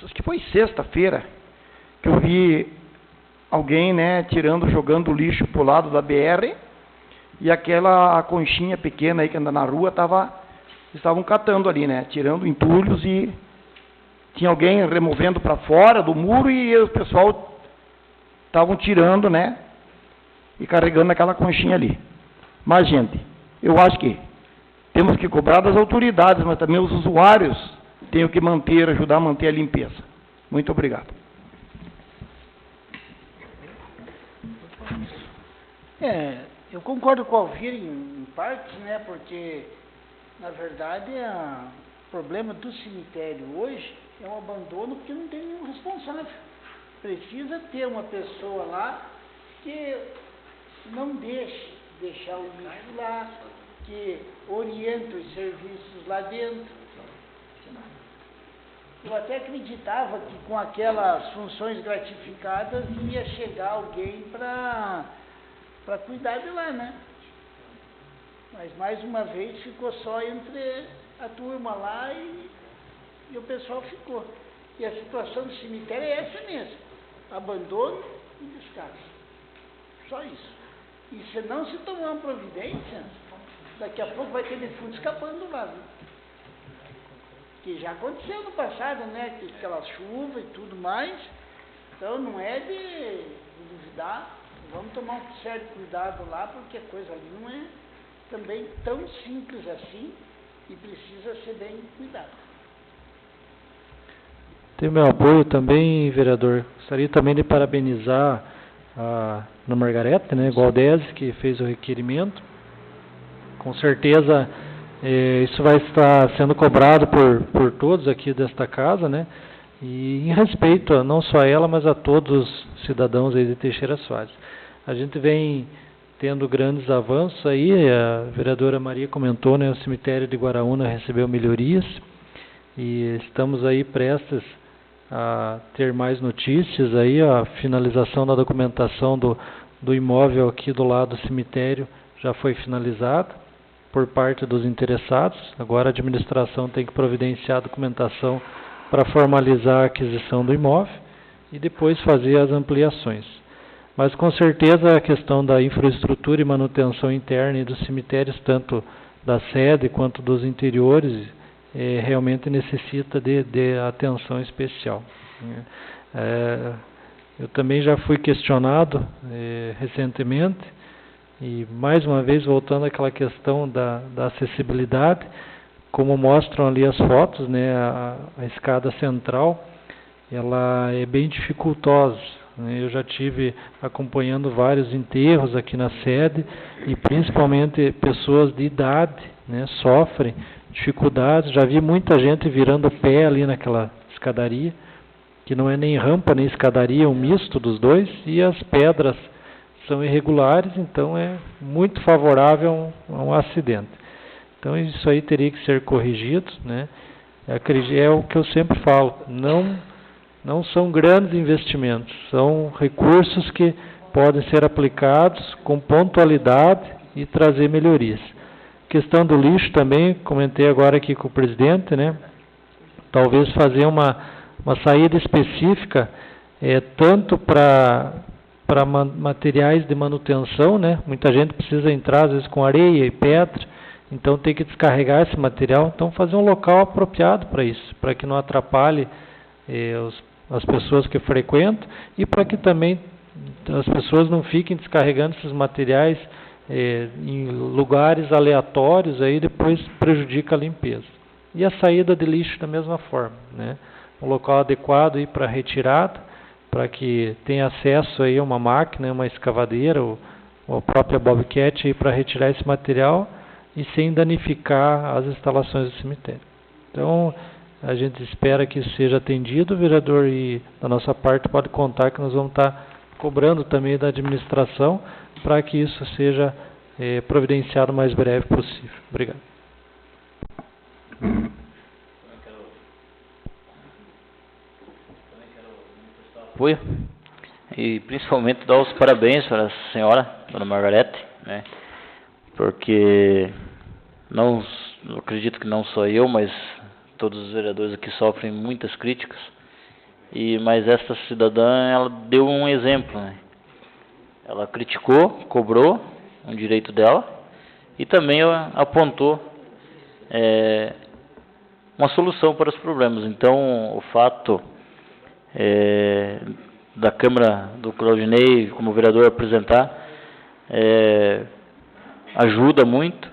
acho que foi sexta-feira, que eu vi alguém, né, jogando lixo pro lado da BR, e aquela conchinha pequena aí que anda na rua, estavam catando ali, né, tirando entulhos, e tinha alguém removendo para fora do muro, e o pessoal estavam tirando, né, e carregando aquela conchinha ali. Mas, gente, eu acho que temos que cobrar das autoridades, mas também os usuários têm que ajudar a manter a limpeza. Muito obrigado. Eu concordo com o Alvir em partes, né, porque, na verdade, o problema do cemitério hoje é um abandono porque não tem nenhum responsável. Precisa ter uma pessoa lá que não deixar o lixo lá, que orienta os serviços lá dentro. Eu até acreditava que com aquelas funções gratificadas ia chegar alguém para cuidar de lá, né? Mas mais uma vez ficou só entre a turma lá e o pessoal ficou. E a situação do cemitério é essa mesmo, abandono e descaso. Só isso. E se não se tomar uma providência, daqui a pouco vai ter defunto escapando lá, viu? Que já aconteceu no passado, né? Aquela chuva e tudo mais. Então não é de duvidar. Vamos tomar um sério cuidado lá, porque a coisa ali não é também tão simples assim e precisa ser bem cuidado. Tem meu apoio também, vereador. Gostaria também de parabenizar a Ana Margarete, né, Gualdese, que fez o requerimento. Com certeza isso vai estar sendo cobrado por todos aqui desta casa, né? E em respeito a, não só a ela, mas a todos os cidadãos aí de Teixeira Soares. A gente vem tendo grandes avanços aí, a vereadora Maria comentou, né, o cemitério de Guaraúna recebeu melhorias e estamos aí prestes a ter mais notícias aí, a finalização da documentação do imóvel aqui do lado do cemitério já foi finalizada por parte dos interessados. Agora a administração tem que providenciar a documentação para formalizar a aquisição do imóvel e depois fazer as ampliações. Mas com certeza a questão da infraestrutura e manutenção interna e dos cemitérios, tanto da sede quanto dos interiores, realmente necessita de atenção especial. Eu também já fui questionado recentemente, e mais uma vez voltando àquela questão da acessibilidade, como mostram ali as fotos, né, a escada central, ela é bem dificultosa. Eu já tive acompanhando vários enterros aqui na sede e principalmente pessoas de idade, né, sofrem dificuldades. Já vi muita gente virando o pé ali naquela escadaria, que não é nem rampa nem escadaria, é um misto dos dois, e as pedras são irregulares, então é muito favorável a um acidente. Então isso aí teria que ser corrigido, né? É o que eu sempre falo, não são grandes investimentos, são recursos que podem ser aplicados com pontualidade e trazer melhorias. Questão do lixo também, comentei agora aqui com o presidente, né? Talvez fazer uma saída específica, tanto para materiais de manutenção, né? Muita gente precisa entrar às vezes com areia e pedra, então tem que descarregar esse material, então fazer um local apropriado para isso, para que não atrapalhe as pessoas que frequentam e para que também as pessoas não fiquem descarregando esses materiais em lugares aleatórios, aí depois prejudica a limpeza. E a saída de lixo da mesma forma, né? Um local adequado aí para retirada, para que tenha acesso aí a uma máquina, uma escavadeira ou a própria bobcat aí para retirar esse material e sem danificar as instalações do cemitério. Então, a gente espera que isso seja atendido, vereador, e da nossa parte pode contar que nós vamos estar cobrando também da administração para que isso seja providenciado o mais breve possível. Obrigado. Apoio e principalmente dar os parabéns para a senhora, dona Margarete, né? Porque não acredito que não só eu, mas todos os vereadores aqui sofrem muitas críticas, mas esta cidadã, ela deu um exemplo, né? Ela criticou, cobrou um direito dela e também apontou uma solução para os problemas. Então, o fato da Câmara do Claudinei, como vereador, apresentar, ajuda muito,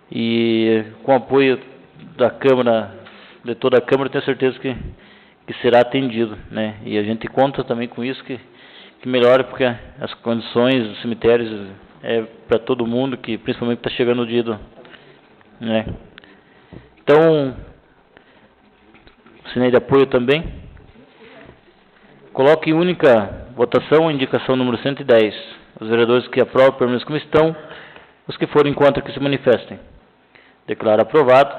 e com o apoio da Câmara, de toda a Câmara, tenho certeza que será atendido, né? E a gente conta também com isso, que melhore, porque as condições dos cemitérios para todo mundo, que principalmente está chegando o dia né? Então, sinei de apoio também. Coloque em única votação a indicação número 110. Os vereadores que aprovam permaneçam como estão, os que forem contra que se manifestem. Declaro aprovado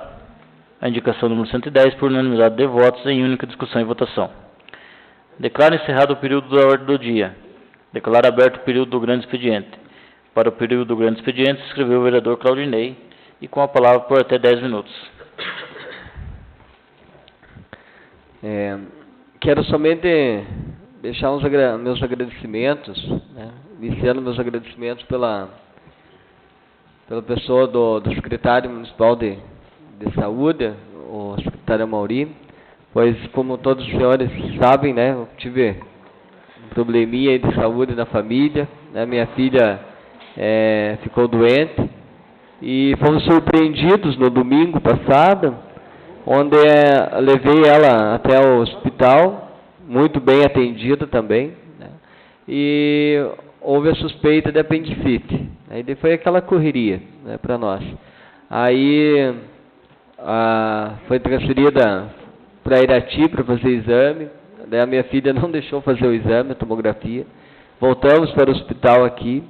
a indicação número 110 por unanimidade de votos em única discussão e votação. Declaro encerrado o período da ordem do dia. Declaro aberto o período do grande expediente. Para o período do grande expediente, se inscreveu o vereador Claudinei, e com a palavra por até 10 minutos. Quero somente deixar meus agradecimentos, né, iniciando meus agradecimentos pela pessoa do secretário municipal de saúde, o secretário Amauri, pois, como todos os senhores sabem, né, eu tive um probleminha aí de saúde na família, né, minha filha ficou doente, e fomos surpreendidos no domingo passado, onde levei ela até o hospital, muito bem atendida também, né, e houve a suspeita de apendicite. Aí foi aquela correria, né, para nós. Aí foi transferida para Irati para fazer exame. Daí a minha filha não deixou fazer o exame, a tomografia. Voltamos para o hospital aqui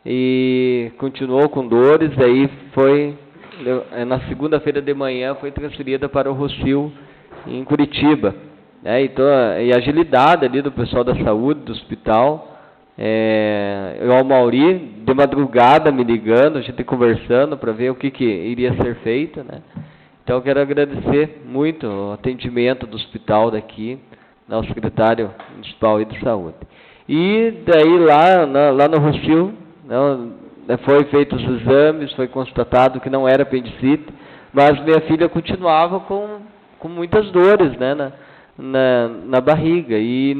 e continuou com dores. Daí na segunda-feira de manhã foi transferida para o Rossio, em Curitiba. Então, e a agilidade ali do pessoal da saúde, do hospital. O Mauri, de madrugada, me ligando, a gente conversando para ver o que iria ser feito, né? Então, eu quero agradecer muito o atendimento do hospital daqui, ao secretário municipal de saúde. E daí, lá no Rossio, foi feitos os exames, foi constatado que não era apendicite, mas minha filha continuava com muitas dores, né, na barriga, e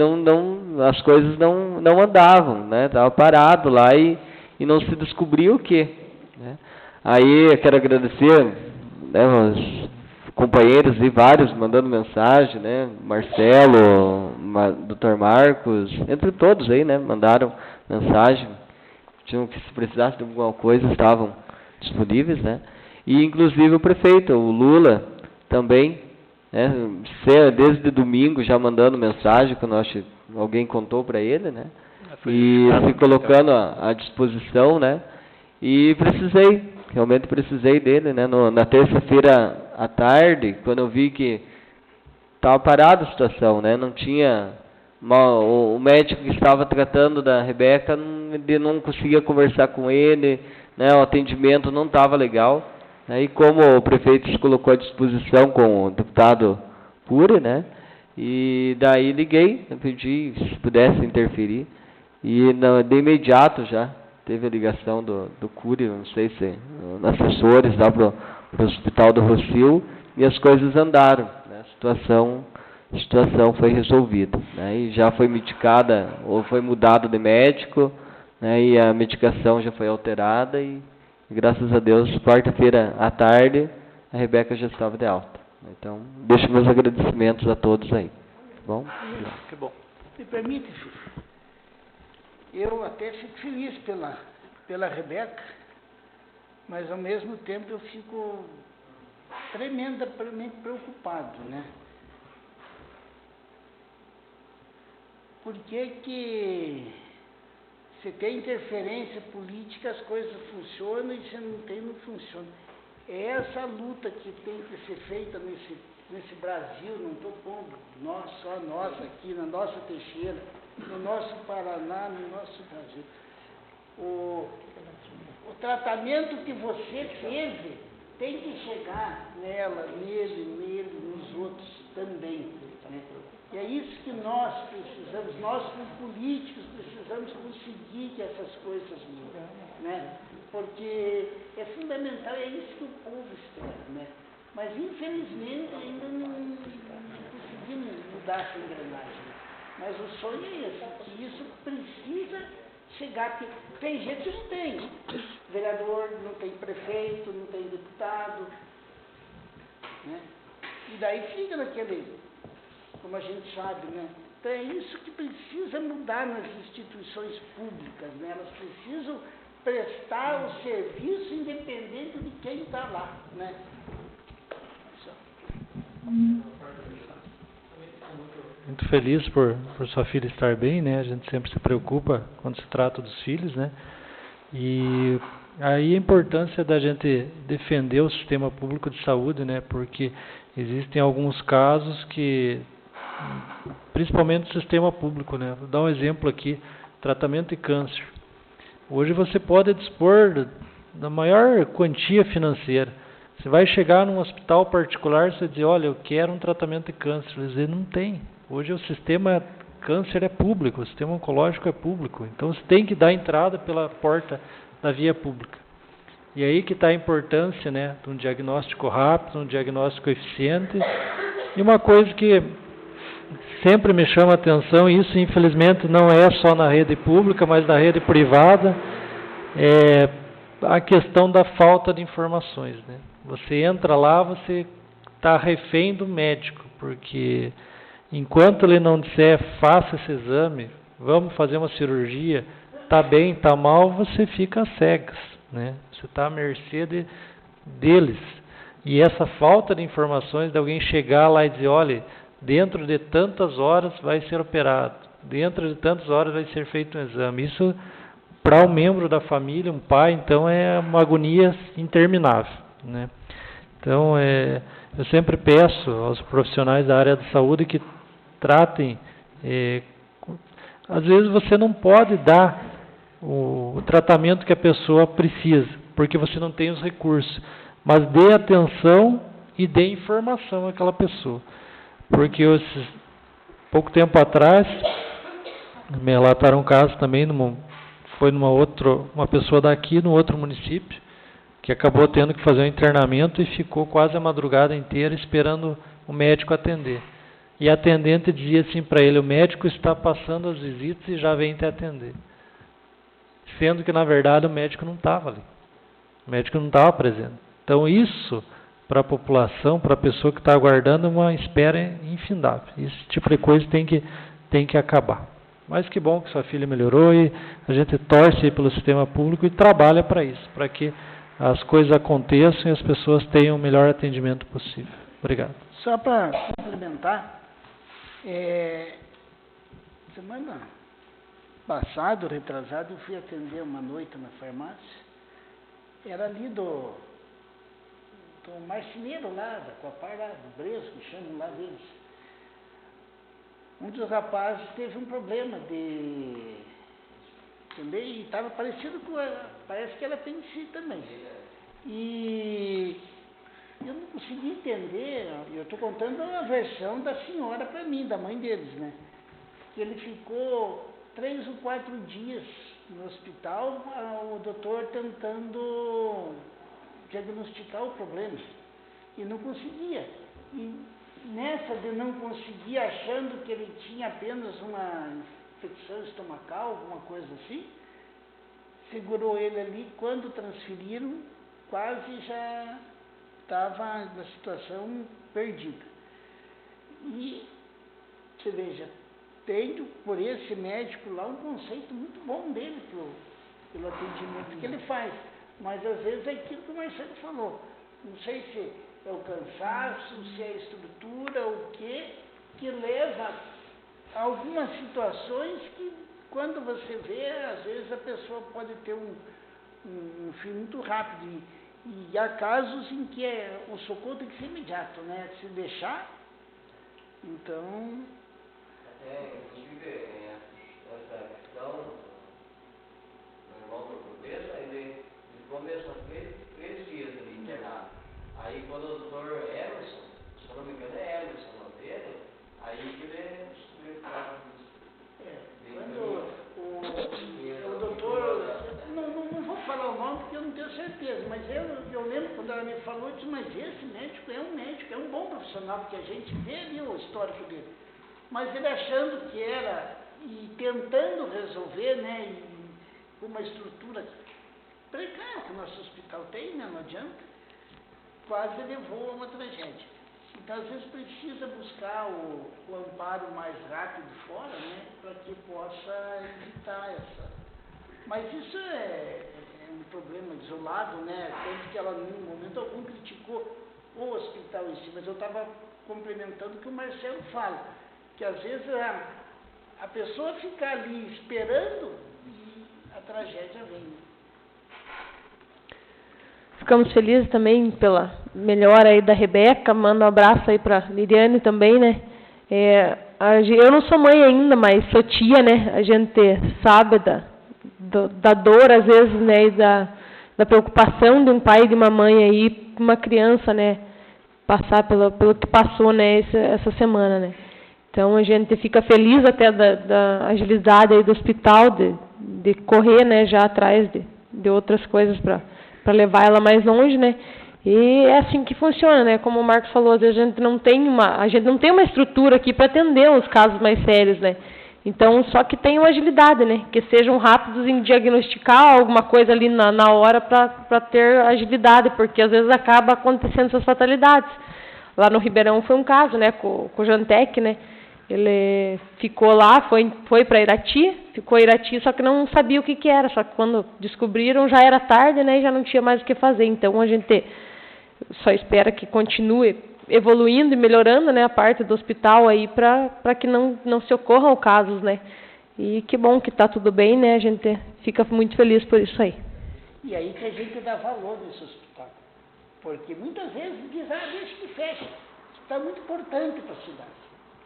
as coisas não andavam, né, estava parado lá e não se descobriu o que, né. Aí eu quero agradecer, né, os companheiros e vários mandando mensagem, né, Marcelo, Dr. Marcos, entre todos aí, né, mandaram mensagem, tinham que, se precisasse de alguma coisa, estavam disponíveis, né, e inclusive o prefeito, o Lula, também, né, desde domingo já mandando mensagem, quando alguém contou para ele, né, e se colocando à disposição, né, e realmente precisei dele, né, na terça-feira à tarde, quando eu vi que estava parada a situação, né, não tinha, o médico que estava tratando da Rebeca não conseguia conversar com ele, né, o atendimento não estava legal. E como o prefeito se colocou à disposição com o deputado Cury, né, e daí liguei, pedi se pudesse interferir, e de imediato já teve a ligação do Cury, não sei se assessores lá para o hospital do Rossio, e as coisas andaram, né, a situação foi resolvida, né, e já foi medicada, ou foi mudado de médico, né, e a medicação já foi alterada, e graças a Deus, quarta-feira à tarde, a Rebeca já estava de alta. Então, deixo meus agradecimentos a todos aí. Tá bom? Que bom. Me permite, filho? Eu até fico feliz pela Rebeca, mas ao mesmo tempo eu fico tremendamente preocupado, né? Por que você tem interferência política, as coisas funcionam, e você não funciona. É essa luta que tem que ser feita nesse Brasil, não estou pondo só nós aqui, na nossa Teixeira, no nosso Paraná, no nosso Brasil. O tratamento que você teve tem que chegar nele, nos outros também, né? E é isso que nós precisamos, nós como políticos precisamos conseguir que essas coisas mudem, né? Porque é fundamental, é isso que o povo espera, né? Mas infelizmente ainda não conseguimos mudar essa engrenagem. Mas o sonho é esse, que isso precisa chegar, porque tem gente que não tem vereador, não tem prefeito, não tem deputado, né? E daí fica naquele, como a gente sabe, né? Então é isso que precisa mudar nas instituições públicas, né? Elas precisam prestar o serviço independente de quem está lá, né? Muito feliz por sua filha estar bem, né? A gente sempre se preocupa quando se trata dos filhos, né? E aí a importância da gente defender o sistema público de saúde, né? Porque existem alguns casos que, principalmente o sistema público, né? Vou dar um exemplo aqui, tratamento de câncer. Hoje você pode dispor da maior quantia financeira. Você vai chegar num hospital particular e você diz, olha, eu quero um tratamento de câncer. Eles dizem, não tem. Hoje o sistema câncer é público, o sistema oncológico é público, então você tem que dar entrada pela porta da via pública. E aí que está a importância, né, de um diagnóstico rápido, um diagnóstico eficiente. E uma coisa que sempre me chama a atenção, e isso infelizmente não é só na rede pública, mas na rede privada, é a questão da falta de informações, né? Você entra lá, você está refém do médico, porque enquanto ele não disser, faça esse exame, vamos fazer uma cirurgia, está bem, está mal, você fica às cegas, né? Você está à mercê deles. E essa falta de informações, de alguém chegar lá e dizer, olha, dentro de tantas horas vai ser operado, dentro de tantas horas vai ser feito um exame. Isso, para um membro da família, um pai, então é uma agonia interminável, né? Então, eu sempre peço aos profissionais da área de saúde que tratem. Às vezes você não pode dar o tratamento que a pessoa precisa, porque você não tem os recursos, mas dê atenção e dê informação àquela pessoa. Porque pouco tempo atrás, me relataram um caso também, foi uma pessoa daqui, no outro município, que acabou tendo que fazer um internamento e ficou quase a madrugada inteira esperando o médico atender. E a atendente dizia assim para ele, o médico está passando as visitas e já vem te atender. Sendo que, na verdade, o médico não estava ali. O médico não estava presente. Então, isso, para a população, para a pessoa que está aguardando, é uma espera infindável. Esse tipo de coisa tem que acabar. Mas que bom que sua filha melhorou e a gente torce aí pelo sistema público e trabalha para isso, para que as coisas aconteçam e as pessoas tenham o melhor atendimento possível. Obrigado. Só para complementar, semana passada, retrasada, eu fui atender uma noite na farmácia. Era ali do marceneiro lá, da Coapar lá, do Brejo, que chamam lá deles. Um dos rapazes teve um problema também, estava parecido com parece que era apendicite também. E eu não consegui entender, eu estou contando a versão da senhora para mim, da mãe deles, né? Que ele ficou 3 ou 4 dias no hospital, o doutor tentando diagnosticar o problema, e não conseguia. E nessa de não conseguir, achando que ele tinha apenas uma infecção estomacal, alguma coisa assim, segurou ele ali, quando transferiram, quase já estava na situação perdida. E você veja, tenho por esse médico lá um conceito muito bom dele pelo atendimento que ele faz, mas às vezes é aquilo que o Marcelo falou, não sei se é o cansaço, se é a estrutura, o que leva a algumas situações que, quando você vê, às vezes a pessoa pode ter um fim muito rápido, e há casos em que o socorro tem que ser imediato, né? Se deixar, então... Inclusive, essa questão, meu irmão português, ele começou a 3 dias ali internado. Aí quando o doutor Emerson, se eu não me engano é Emerson o nome dele, aí que ele descobriu que estava quando o doutor, não vou falar o nome porque eu não tenho certeza, mas eu lembro quando ela me falou, eu disse, mas esse médico, é um bom profissional, porque a gente vê ali o histórico dele. Mas ele achando que era, e tentando resolver, né, com uma estrutura precária que o nosso hospital tem, né, não adianta, quase levou a uma tragédia. Então, às vezes, precisa buscar o amparo mais rápido fora, né, para que possa evitar essa. Mas isso é um problema isolado, né, tanto que ela, em momento algum, criticou o hospital em si, mas eu estava complementando o que o Marcelo fala, que às vezes a pessoa fica ali esperando e a tragédia vem. Ficamos felizes também pela melhora aí da Rebeca, mando um abraço aí para Liriane também, né? Eu não sou mãe ainda, mas sou tia, né? A gente sabe da dor, às vezes, né? E da preocupação de um pai e de uma mãe aí, uma criança, né? Passar pelo que passou, né? Essa semana, né? Então, a gente fica feliz até da agilidade aí do hospital, de correr, né, já atrás de outras coisas para levar ela mais longe, né. E é assim que funciona, né, como o Marcos falou, às vezes a gente não tem uma estrutura aqui para atender os casos mais sérios, né. Então, só que tenham agilidade, né, que sejam rápidos em diagnosticar alguma coisa ali na hora para ter agilidade, porque às vezes acaba acontecendo essas fatalidades. Lá no Ribeirão foi um caso, né, com o Jantec, né, ele ficou lá, foi para Irati, ficou em Irati, só que não sabia o que era, só que quando descobriram já era tarde, né, e já não tinha mais o que fazer. Então, a gente só espera que continue evoluindo e melhorando, né, a parte do hospital aí para que não se ocorram casos, né. E que bom que está tudo bem, né, a gente fica muito feliz por isso aí. E aí que a gente dá valor nesse hospital. Porque muitas vezes diz, deixa que fecha. Está muito importante para a cidade.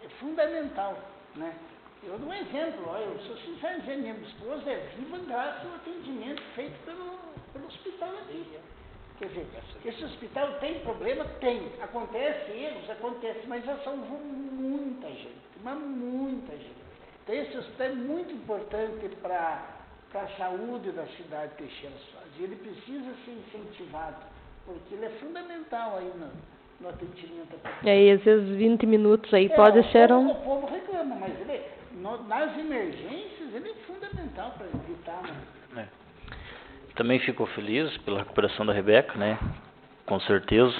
É fundamental, né? Eu dou um exemplo, eu sou sincero dizer, minha esposa é viva graças ao atendimento feito pelo hospital aqui. Quer dizer, esse hospital tem problema? Tem. Acontece erros? Acontece, mas já salvou muita gente, mas muita gente. Então esse hospital é muito importante para a saúde da cidade de Teixeira Soares. E ele precisa ser incentivado, porque ele é fundamental aí no atendimento. E aí, às vezes 20 minutos aí pode ser um... O povo reclama, mas ele, nas emergências ele é fundamental para evitar, né? Também fico feliz pela recuperação da Rebeca, né? Com certeza.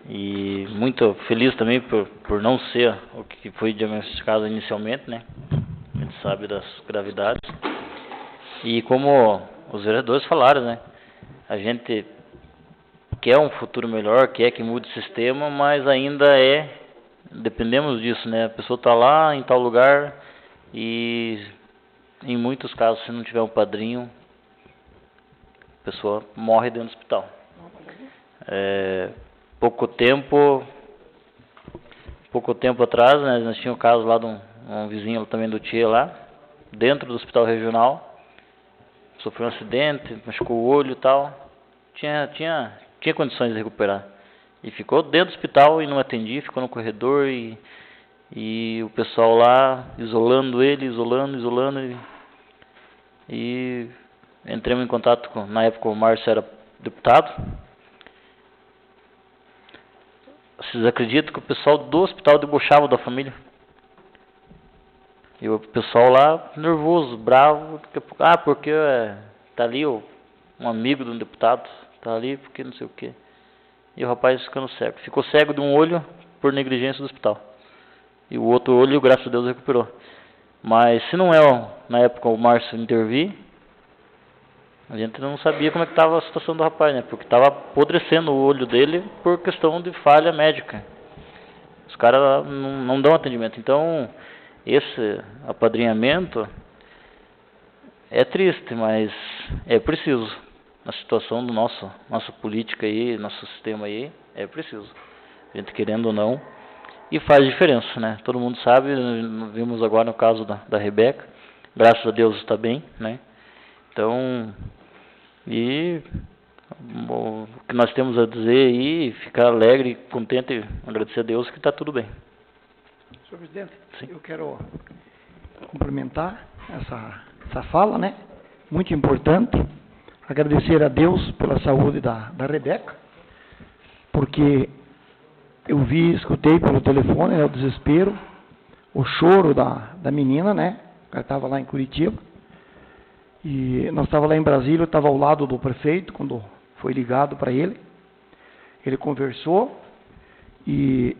E muito feliz também por não ser o que foi diagnosticado inicialmente, né? A gente sabe das gravidades. E como os vereadores falaram, né? A gente quer um futuro melhor, quer que mude o sistema, mas ainda dependemos disso, né? A pessoa está lá em tal lugar e em muitos casos, se não tiver um padrinho, a pessoa morre dentro do hospital. Pouco tempo atrás, né, nós tínhamos um caso lá de um vizinho também do Tia lá, dentro do hospital regional, sofreu um acidente, machucou o olho e tal, tinha condições de recuperar. E ficou dentro do hospital e não atendia, ficou no corredor e o pessoal lá isolando ele, isolando e entramos em contato na época o Márcio era deputado. Vocês acreditam que o pessoal do hospital debochava da família? E o pessoal lá nervoso, bravo, porque tá ali um amigo de um deputado, tá ali porque não sei o quê. E o rapaz ficando cego. Ficou cego de um olho por negligência do hospital. E o outro olho, graças a Deus, recuperou. Mas se não na época o Márcio intervir, a gente não sabia como é que estava a situação do rapaz, né? Porque estava apodrecendo o olho dele por questão de falha médica. Os caras não dão atendimento. Então, esse apadrinhamento é triste, mas é preciso. Na situação do nossa política aí, nosso sistema aí, é preciso. A gente querendo ou não. E faz diferença, né? Todo mundo sabe, vimos agora no caso da Rebeca. Graças a Deus está bem, né? Então... o que nós temos a dizer aí, ficar alegre, contente e agradecer a Deus que está tudo bem. Senhor presidente, Sim. Eu quero complementar essa fala, né? Muito importante. Agradecer a Deus pela saúde da Rebeca, porque eu escutei pelo telefone, né, o desespero, o choro da menina, né? Ela estava lá em Curitiba. E nós estávamos lá em Brasília, eu estava ao lado do prefeito, quando foi ligado para ele. Ele conversou e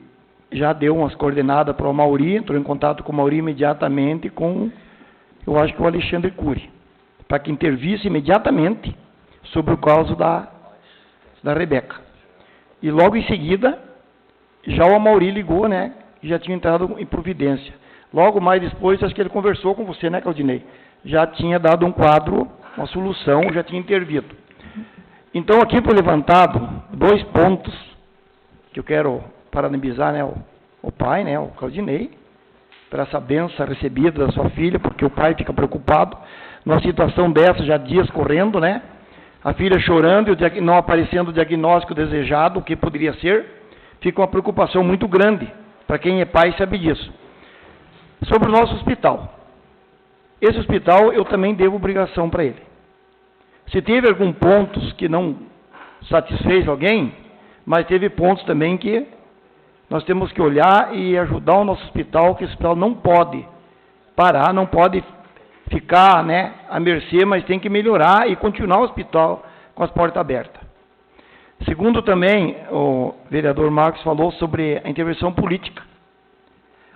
já deu umas coordenadas para o Mauri, entrou em contato com o Mauri imediatamente com, eu acho que o Alexandre Cury, para que intervisse imediatamente sobre o caso da Rebeca. E logo em seguida, já o Mauri ligou, né, e já tinha entrado em providência. Logo mais depois, acho que ele conversou com você, né, Claudinei? Já tinha dado um quadro, uma solução, já tinha intervido. Então, aqui foi levantado 2 pontos que eu quero parabenizar, né, o pai, né, o Claudinei, por essa benção recebida da sua filha, porque o pai fica preocupado numa situação dessa, já dias correndo, né, a filha chorando e não aparecendo o diagnóstico desejado, o que poderia ser, fica uma preocupação muito grande, para quem é pai sabe disso. sobre o nosso hospital. Esse hospital eu também devo obrigação para ele. Se teve alguns pontos que não satisfez alguém, mas teve pontos também que nós temos que olhar e ajudar o nosso hospital, que esse hospital não pode parar, não pode ficar, né, à mercê, mas tem que melhorar e continuar o hospital com as portas abertas. Segundo também, o vereador Marcos falou sobre a intervenção política.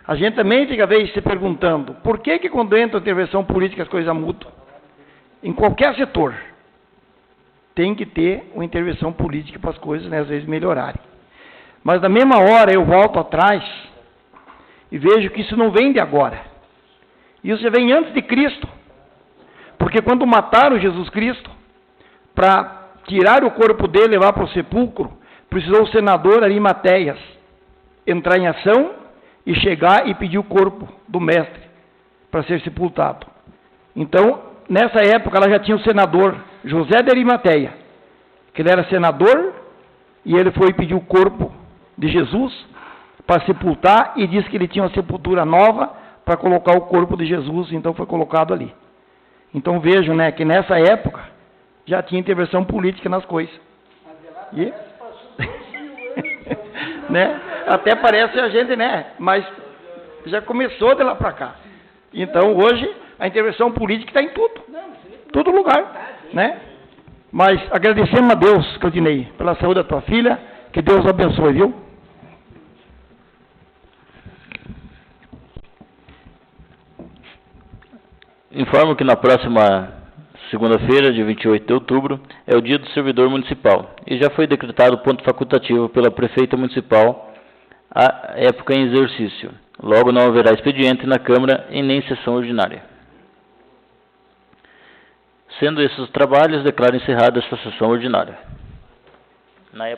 A gente também fica, às vezes, se perguntando, por que quando entra a intervenção política as coisas mudam? Em qualquer setor, tem que ter uma intervenção política para as coisas, né, às vezes, melhorarem. Mas, na mesma hora, eu volto atrás e vejo que isso não vem de agora. Isso já vem antes de Cristo. Porque quando mataram Jesus Cristo, para tirar o corpo dele e levar para o sepulcro, precisou o senador Arimateias entrar em ação e chegar e pedir o corpo do mestre para ser sepultado. Então, nessa época, ela já tinha o senador José de Arimateia, que ele era senador, e ele foi pedir o corpo de Jesus para sepultar, e disse que ele tinha uma sepultura nova para colocar o corpo de Jesus, então foi colocado ali. Então vejam, né, que nessa época já tinha intervenção política nas coisas. E... né? Até parece a gente, né? Mas já começou de lá para cá. Então hoje a intervenção política está em tudo. Todo lugar, né? Mas agradecemos a Deus, Claudinei, pela saúde da tua filha. Que Deus abençoe, viu? Informo que na próxima segunda-feira, dia 28 de outubro, é o dia do servidor municipal e já foi decretado ponto facultativo pela prefeita municipal a época em exercício. Logo não haverá expediente na Câmara e nem sessão ordinária. Sendo esses os trabalhos, declaro encerrada esta sessão ordinária. Na época